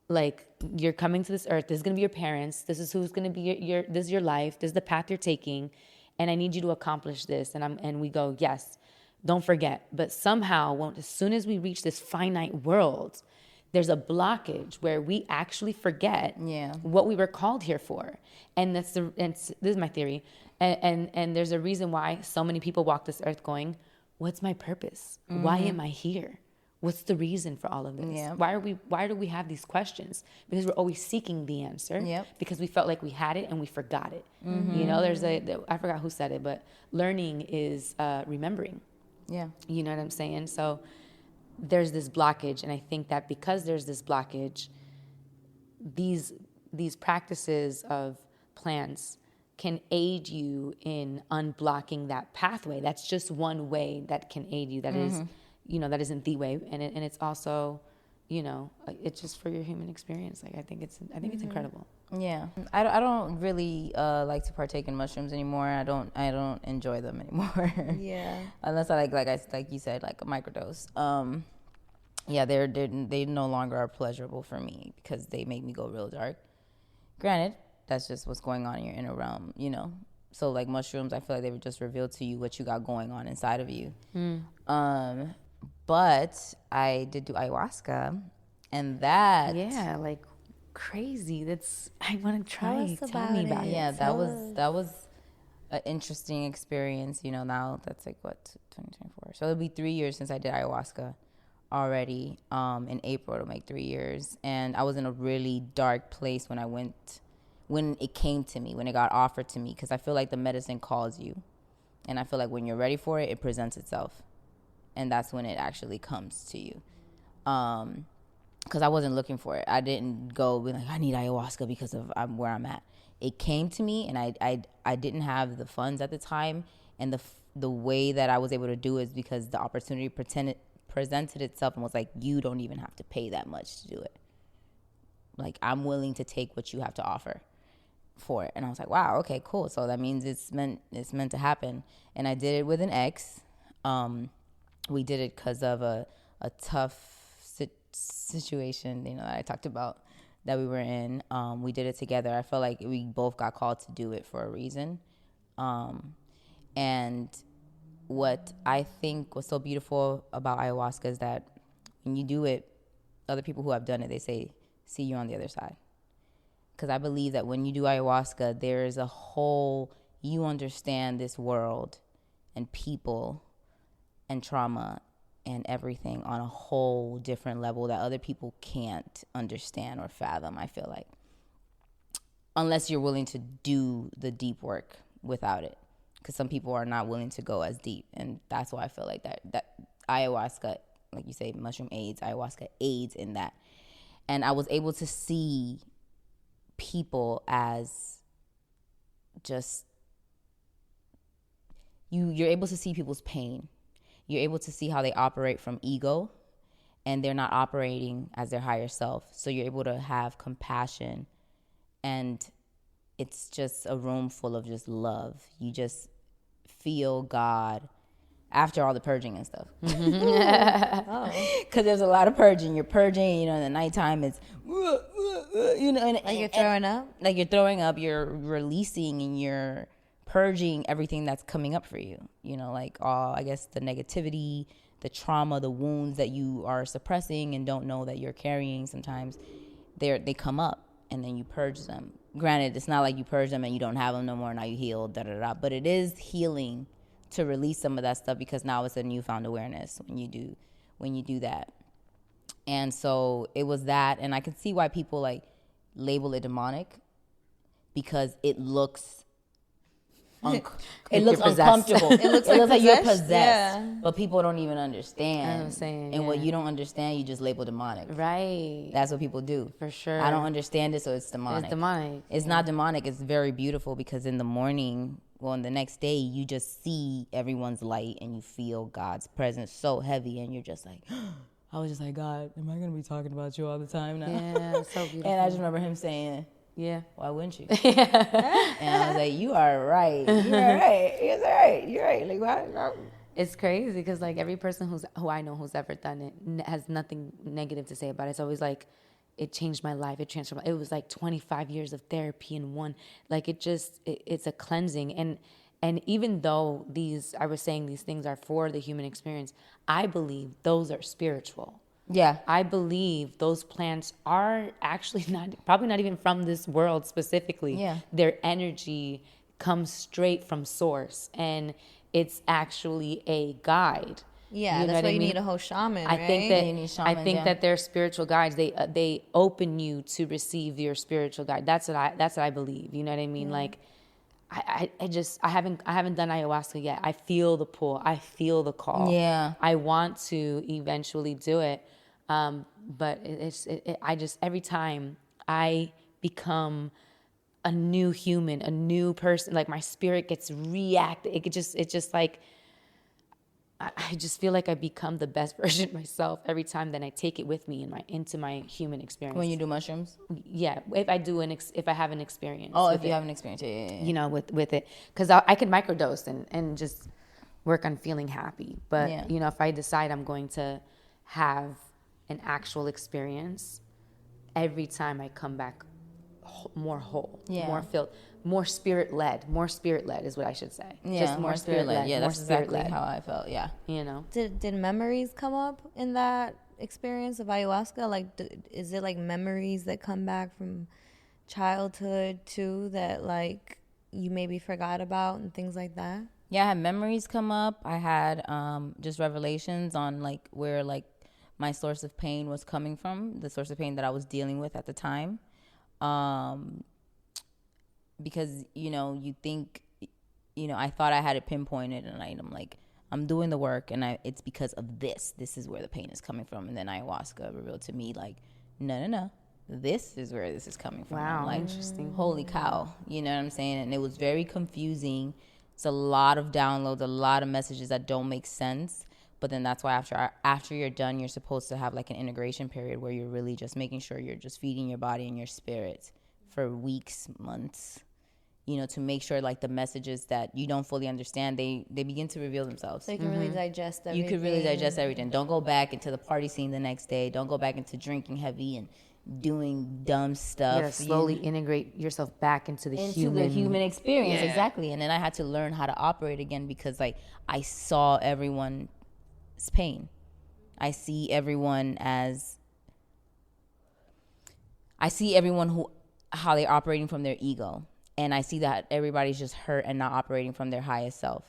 like, you're coming to this earth. This is going to be your parents. This is who's going to be this is your life. This is the path you're taking. And I need you to accomplish this. And we go, yes, don't forget. But somehow, as soon as we reach this finite world, there's a blockage where we actually forget what we were called here for. And this is my theory. And there's a reason why so many people walk this earth going, what's my purpose? Mm-hmm. Why am I here? What's the reason for all of this? Yeah. Why do we have these questions? Because we're always seeking the answer. Yep. Because we felt like we had it and we forgot it. Mm-hmm. I forgot who said it, but learning is remembering. Yeah. You know what I'm saying? So there's this blockage, and I think that because there's this blockage, these practices of plants can aid you in unblocking that pathway. That's just one way that can aid you. That is, that isn't the way, and it's also, it's just for your human experience. Like, I think it's incredible. Yeah, I don't really like to partake in mushrooms anymore. I don't enjoy them anymore. Yeah, unless I like you said, like a microdose. Yeah, they no longer are pleasurable for me because they make me go real dark. Granted, that's just what's going on in your inner realm, So like mushrooms, I feel like they would just reveal to you what you got going on inside of you. But I did do ayahuasca, and that like crazy. I want to try. Tell me about it. Yeah, that was an interesting experience. You know, now that's like what, 2024. So it'll be 3 years since I did ayahuasca already. In April it'll make 3 years, and I was in a really dark place when it came to me, when it got offered to me, because I feel like the medicine calls you, and I feel like when you're ready for it, it presents itself, and that's when it actually comes to you. Because I wasn't looking for it. I didn't go be like, I need ayahuasca because of where I'm at. It came to me, and I didn't have the funds at the time, and the way that I was able to do it is because the opportunity presented itself and was like, you don't even have to pay that much to do it. Like, I'm willing to take what you have to offer for it. And I was like, wow, okay, cool. So that means it's meant to happen. And I did it with an ex. We did it because of a tough situation, you know, that I talked about that we were in. We did it together. I felt like we both got called to do it for a reason. And what I think was so beautiful about ayahuasca is that when you do it, other people who have done it, they say, see you on the other side. Because I believe that when you do ayahuasca, there is you understand this world and people and trauma and everything on a whole different level that other people can't understand or fathom, I feel like. Unless you're willing to do the deep work without it. Because some people are not willing to go as deep. And that's why I feel like that ayahuasca, like you say, mushroom aids, ayahuasca aids in that. And I was able to see people as just, you're able to see people's pain. You're able to see how they operate from ego, and they're not operating as their higher self. So you're able to have compassion, and it's just a room full of just love. You just feel God after all the purging and stuff. Because there's a lot of purging. You're purging, you know, in the nighttime it's, you know. Like you're throwing up? Like you're throwing up, you're releasing, and you're purging everything that's coming up for you. You know, like all, I guess, the negativity, the trauma, the wounds that you are suppressing and don't know that you're carrying. Sometimes they come up, and then you purge them. Granted, it's not like you purge them and you don't have them no more, now you heal, but it is healing to release some of that stuff, because now it's a newfound awareness when you do that. And so it was that, and I can see why people like label it demonic, because it looks uncomfortable. It looks like you're possessed. Yeah. But people don't even understand. I'm saying, and what you don't understand, you just label demonic. Right. That's what people do. For sure. I don't understand it, so it's demonic. It's demonic. It's not demonic. It's very beautiful, because in the morning, the next day, you just see everyone's light and you feel God's presence so heavy, and you're just like, I was just like, God, am I going to be talking about you all the time now? Yeah, so beautiful. And I just remember him saying, yeah, why wouldn't you? And I was like, you are right. You're right. You're right. You're right. Like, why? It's crazy, because like every person who I know who's ever done it has nothing negative to say about it. It's always like, it changed my life. It transformed. It was like 25 years of therapy in one. Like it's a cleansing. And even though I was saying these things are for the human experience, I believe those are spiritual. Yeah. I believe those plants are actually probably not even from this world specifically. Yeah. Their energy comes straight from source, and it's actually a guide. Yeah, you know that's why you mean? need a whole shaman, right? I think that you need shamans, I think that they're spiritual guides. They open you to receive your spiritual guide. That's what I believe. You know what I mean? Like I haven't done ayahuasca yet. I feel the pull. I feel the call. Yeah. I want to eventually do it. But I just every time I become a new human, a new person, like my spirit gets reacted. It's just like I just feel like I become the best version of myself every time that I take it with me into my human experience. When you do mushrooms? Yeah, if I have an experience. Oh, if you have an experience, yeah. You know, with it, because I could microdose and just work on feeling happy. But you know, if I decide I'm going to have an actual experience, every time I come back more whole, more filled, more spirit led is what I should say. Yeah, just more spirit led. Yeah, that's exactly spirit-led. how I felt. Yeah, you know. Did memories come up in that experience of ayahuasca? Like, is it like memories that come back from childhood too that like you maybe forgot about and things like that? Yeah, I had memories come up. I had just revelations on like where like my source of pain was coming from, the source of pain that I was dealing with at the time. Because, you know, you think, you know, I thought I had it pinpointed, and I'm like, I'm doing the work, and it's because of this. This is where the pain is coming from. And then ayahuasca revealed to me, like, no. This is where this is coming from. Wow, I'm like, interesting. Holy cow. You know what I'm saying? And it was very confusing. It's a lot of downloads, a lot of messages that don't make sense. But then that's why after you're done, you're supposed to have like an integration period where you're really just making sure you're just feeding your body and your spirit for weeks, months, you know, to make sure like the messages that you don't fully understand, they begin to reveal themselves. So you can really digest everything. You could really digest everything. Don't go back into the party scene the next day. Don't go back into drinking heavy and doing dumb stuff. You gotta slowly integrate yourself back into the human experience. Yeah. Exactly. And then I had to learn how to operate again, because like I saw everyone's pain. I see everyone how they're operating from their ego. And I see that everybody's just hurt and not operating from their highest self.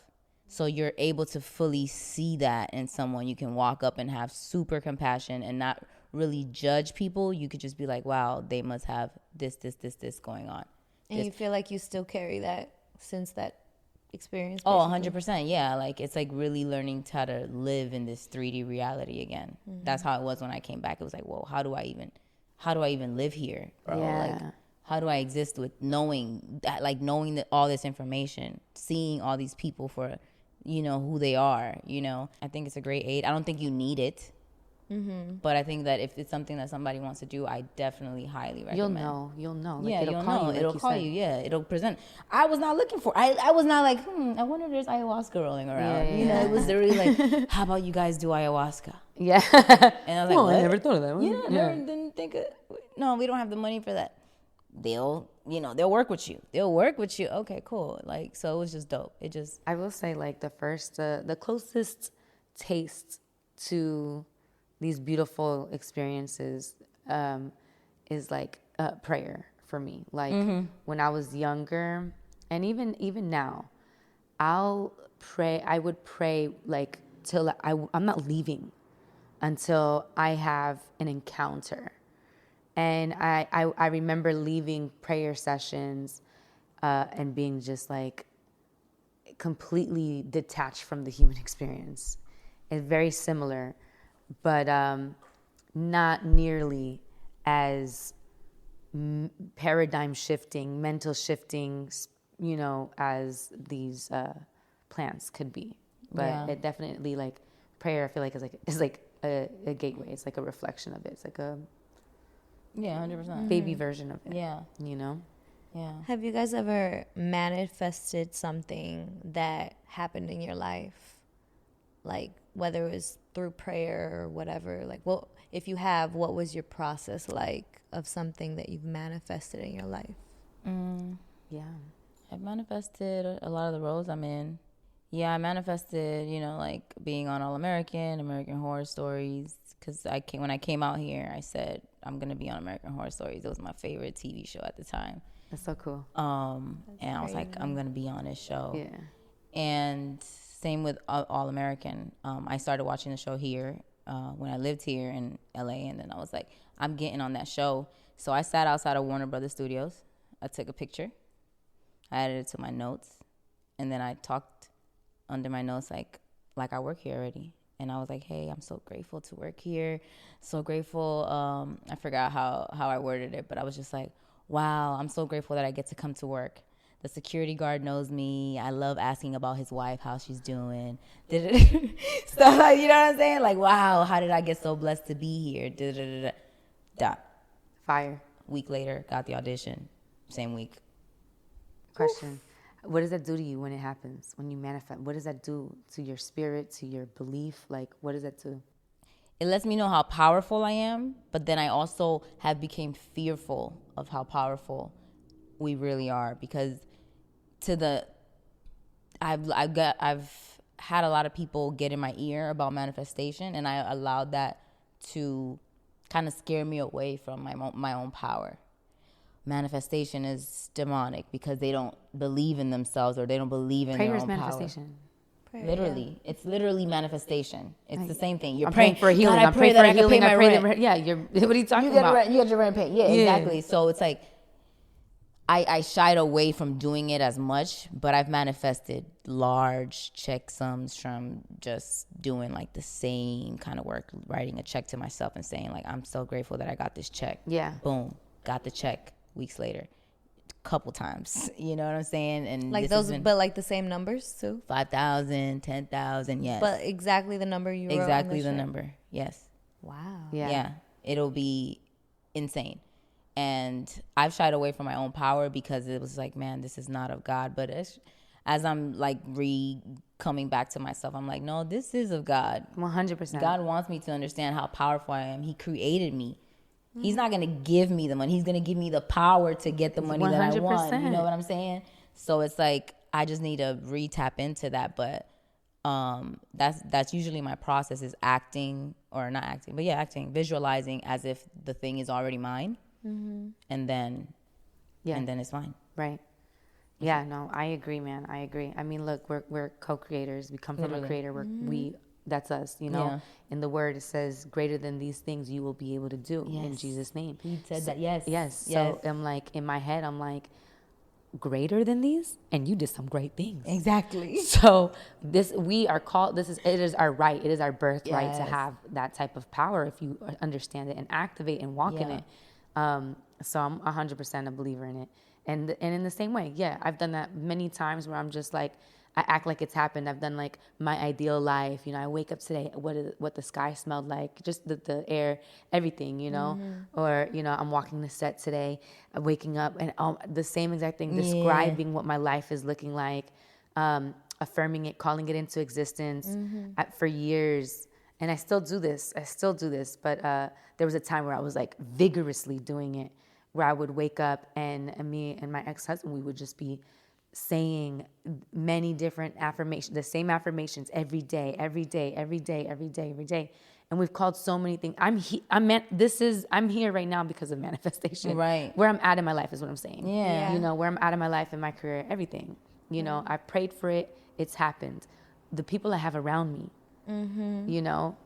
So you're able to fully see that in someone. You can walk up and have super compassion and not really judge people. You could just be like, wow, they must have this going on. And you feel like you still carry that since that experience? Oh, 100%. Yeah. Like, it's like really learning how to live in this 3D reality again. Mm-hmm. That's how it was when I came back. It was like, whoa, how do I even live here, bro? Yeah. Like, how do I exist with knowing that all this information, seeing all these people for, you know, who they are, you know? I think it's a great aid. I don't think you need it. Mm-hmm. But I think that if it's something that somebody wants to do, I definitely highly recommend. You'll know. Like, yeah, you'll know. It'll call you. Yeah, it'll present. I was not looking for. I was not like, I wonder if there's ayahuasca rolling around. Yeah. You know, it was literally like, how about you guys do ayahuasca? Yeah. And I was like, well, I never thought of that one. Yeah, didn't think of. No, we don't have the money for that. They'll work with you. Okay, cool. Like, so it was just dope. I will say, like, the closest taste to these beautiful experiences is like prayer for me. Like, when I was younger, and even now, I would pray like till I'm not leaving until I have an encounter. And I remember leaving prayer sessions and being just like completely detached from the human experience. It's very similar, but not nearly as paradigm shifting, mental shifting, you know, as these plants could be. But it definitely, like, prayer, I feel like is like a gateway. It's like a reflection of it. It's like a 100% baby version of it. Yeah, you know. Yeah. Have you guys ever manifested something that happened in your life, like whether it was through prayer or whatever? Like, well, if you have, what was your process like of something that you've manifested in your life? Yeah, I've manifested a lot of the roles I'm in. Yeah, I manifested, you know, like being on All American Horror Stories, because when I came out here, I said I'm gonna be on American Horror Stories. It was my favorite TV show at the time. That's so cool. And I was like, I'm gonna be on this show. Yeah. And same with All American. I started watching the show here when I lived here in LA, and then I was like, I'm getting on that show. So I sat outside of Warner Brothers Studios. I took a picture. I added it to my notes, and then I talked under my notes like I work here already. And I was like, hey, I'm so grateful to work here. So grateful. I forgot how I worded it, but I was just like, wow, I'm so grateful that I get to come to work. The security guard knows me. I love asking about his wife, how she's doing. Stuff like, you know what I'm saying? Like, wow, how did I get so blessed to be here? Fire. Week later, got the audition. Same week. Question. Oof. What does that do to you when it happens, when you manifest? What does that do to your spirit, to your belief? Like, what does that do? It lets me know how powerful I am, but then I also have become fearful of how powerful we really are, because I've had a lot of people get in my ear about manifestation, and I allowed that to kind of scare me away from my own power. manifestation is demonic because they don't believe in themselves or they don't believe in Prayer their is own manifestation. power. Literally, it's literally manifestation. It's the same thing. You're I'm praying for healing. God, I'm praying for that I can healing. pay I my pray rent. that. Yeah, you're. What are you talking You about? get your rent paid. Yeah, exactly. So it's like I shied away from doing it as much, but I've manifested large check sums from just doing like the same kind of work, writing a check to myself and saying like, I'm so grateful that I got this check. Yeah. Boom, got the check. Weeks later, couple times, you know what I'm saying? And Like those, but like the same numbers too. 5,000, 10,000, yes. But exactly the number you wrote. Exactly the check. number, yes. Wow. Yeah, it'll be insane. And I've shied away from my own power because it was like, man, this is not of God. But as I'm like coming back to myself, I'm like, no, this is of God. 100%. God wants me to understand how powerful I am. He created me. He's not going to give me the money. He's going to give me the power to get the money 100%. That I want. You know what I'm saying? So it's like, I just need to tap into that. But that's usually my process is acting, or not acting, but yeah, acting, visualizing as if the thing is already mine. Mm-hmm. And then it's mine. Right. Yeah, no, I agree, man. I agree. I mean, look, we're co-creators. We come from a creator. That's us, you know. Yeah. In the word, it says, greater than these things you will be able to do in Jesus' name. He said that, yes. Yes. So I'm like, in my head, I'm like, greater than these? And you did some great things. Exactly. So we are called, it is our right. It is our birthright to have that type of power if you understand it and activate and walk in it. So I'm 100% a believer in it. And in the same way, I've done that many times where I'm just like, I act like it's happened. I've done like my ideal life. You know, I wake up today, what the sky smelled like, just the air, everything, you know. Mm-hmm. Or, you know, I'm walking the set today, I'm waking up and the same exact thing, describing what my life is looking like, affirming it, calling it into existence for years. And I still do this. But there was a time where I was like vigorously doing it, where I would wake up and me and my ex-husband, we would just be saying many different affirmations, the same affirmations every day. And we've called so many things. I'm here right now because of manifestation. Right. Where I'm at in my life is what I'm saying. Yeah. You know, where I'm at in my life, in my career, everything. You know, I prayed for it. It's happened. The people I have around me, you know,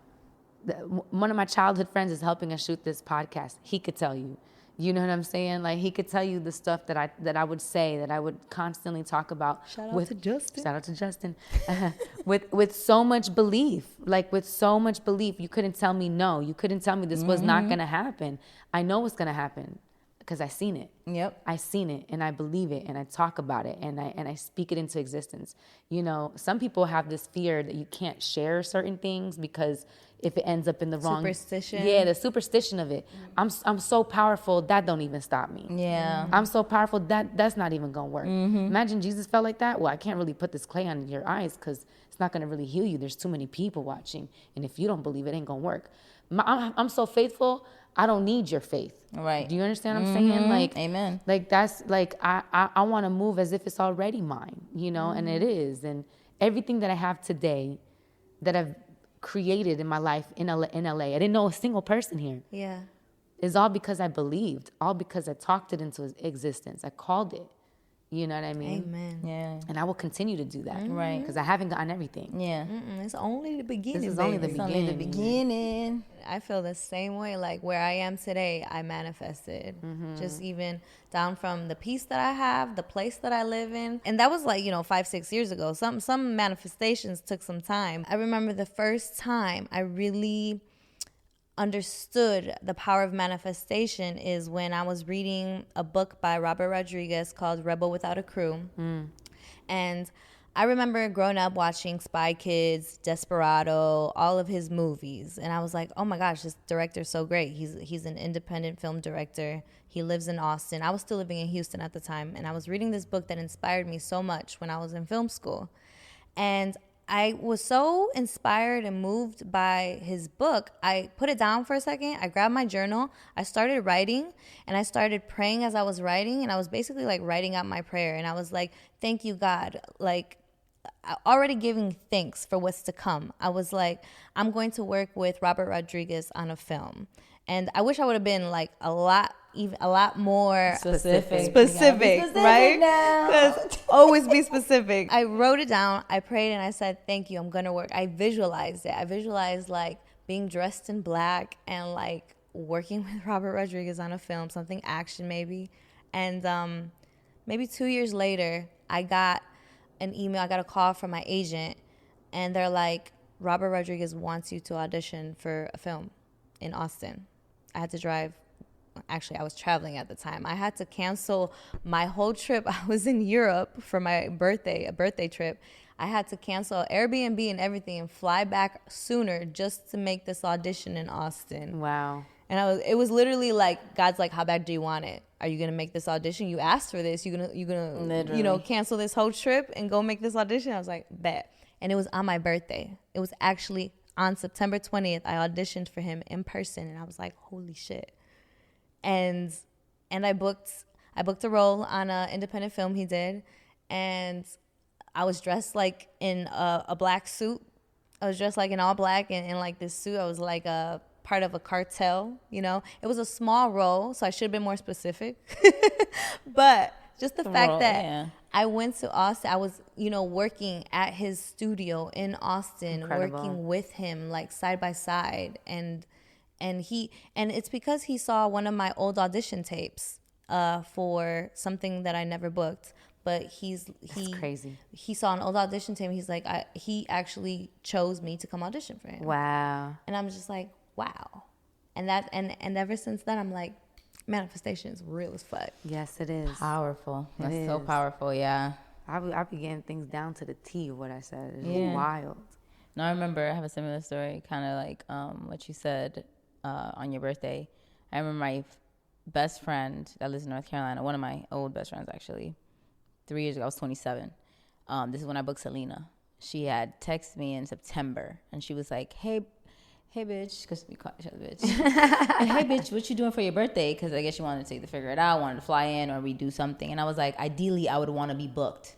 one of my childhood friends is helping us shoot this podcast. He could tell you. You know what I'm saying? Like, he could tell you the stuff that I would say, that I would constantly talk about. Shout out to Justin. With so much belief. Like, with so much belief. You couldn't tell me no. You couldn't tell me this was not going to happen. I know what's going to happen because I seen it. Yep. I seen it, and I believe it, and I talk about it, and I speak it into existence. You know, some people have this fear that you can't share certain things because if it ends up in the wrong superstition. Yeah, the superstition of it. I'm so powerful that don't even stop me. Yeah. I'm so powerful that's not even gonna work. Imagine Jesus felt like that. Well, I can't really put this clay on your eyes because it's not gonna really heal you. There's too many people watching, and if you don't believe it, ain't gonna work. I'm so faithful. I don't need your faith. Right. Do you understand what I'm saying? Like, amen. Like, that's like I want to move as if it's already mine, you know, and it is. And everything that I have today, that I've created in my life in LA, I didn't know a single person here. Yeah. It's all because I believed, all because I talked it into existence. I called it. You know what I mean? Amen. Yeah. And I will continue to do that. Right. Because I haven't gotten everything. Yeah. It's only the beginning. This is only the It's only the beginning. I feel the same way. Like, where I am today, I manifested. Just even down from the peace that I have, the place that I live in. And that was like, 5-6 years ago. Some manifestations took some time. I remember the first time I really understood the power of manifestation is when I was reading a book by Robert Rodriguez called Rebel Without a Crew. And I remember growing up watching Spy Kids, Desperado, all of his movies. And I was like, oh my gosh, this director's so great. He's an independent film director. He lives in Austin. I was still living in Houston at the time. And I was reading this book that inspired me so much when I was in film school. And I was so inspired and moved by his book. I put it down for a second. I grabbed my journal. I started writing, and I started praying as I was writing. And I was basically like writing out my prayer. And I was like, thank you, God. Like, already giving thanks for what's to come. I was like, I'm going to work with Robert Rodriguez on a film. And I wish I would have been like a lot more Specific, right? Now. Because always be specific. I wrote it down, I prayed, and I said, thank you, I'm gonna work. I visualized it. I visualized like being dressed in black and like working with Robert Rodriguez on a film, something action maybe. And maybe 2 years later, I got an email, I got a call from my agent, and they're like, Robert Rodriguez wants you to audition for a film in Austin. I had to drive. Actually, I was traveling at the time. I had to cancel my whole trip. I was in Europe for my birthday, a birthday trip. I had to cancel Airbnb and everything and fly back sooner just to make this audition in Austin. Wow. And it was literally like, God's like, how bad do you want it? Are you gonna make this audition? You asked for this. You're gonna Literally. cancel this whole trip and go make this audition? I was like, bet. And it was on my birthday. It was actually on September 20th. I auditioned for him in person, and I was like, holy shit. And I booked a role on an independent film he did, and I was dressed like in a black suit. I was dressed like in all black and in like this suit. I was like a part of a cartel, It was a small role, so I should have been more specific. But just the fact that I went to Austin, I was, working at his studio in Austin, working with him like side by side, and it's because he saw one of my old audition tapes for something that I never booked. But That's crazy. He saw an old audition tape. He's like, he actually chose me to come audition for him. Wow. And I'm just like, wow. And ever since then, I'm like, manifestation is real as fuck. Yes, it is. Powerful. That's so powerful. Yeah. I be getting things down to the T of what I said. It's wild. No, I remember I have a similar story, kind of like what you said on your birthday. I remember my best friend that lives in North Carolina, one of my old best friends actually, 3 years ago, I was 27. This is when I booked Selena. She had texted me in September, and she was like, hey, bitch, because we call each other bitch. Hey, bitch, what you doing for your birthday? Because I guess she wanted to figure it out, wanted to fly in or we do something. And I was like, ideally, I would want to be booked.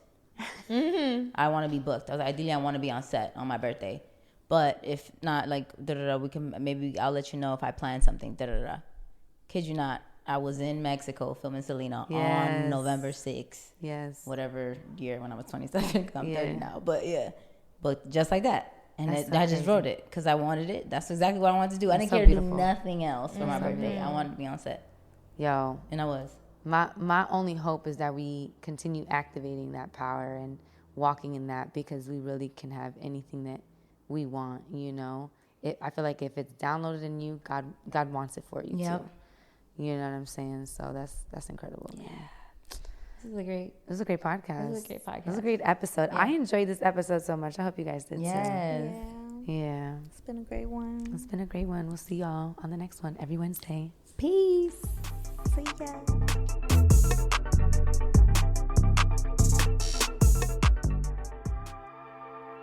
I want to be booked. I was like, ideally, I want to be on set on my birthday. But if not, like, we can, maybe I'll let you know if I plan something, Kid you not, I was in Mexico filming Selena on November 6th. Yes. Whatever year when I was 27. I'm 30 now. But yeah. But just like that. And I just wrote it because I wanted it. That's exactly what I wanted to do. I didn't care to do nothing else for my birthday. I wanted to be on set. Yo. And I was. My only hope is that we continue activating that power and walking in that, because we really can have anything that we want, I feel like if it's downloaded in you, God wants it for you too. You know what I'm saying? So that's incredible. Yeah. This is a great podcast. This is a great podcast. This was a great episode. Yeah. I enjoyed this episode so much. I hope you guys did too. Yeah. It's been a great one. We'll see y'all on the next one every Wednesday. Peace. See ya.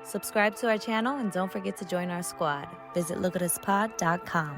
Subscribe to our channel and don't forget to join our squad. Visit lookatuspod.com.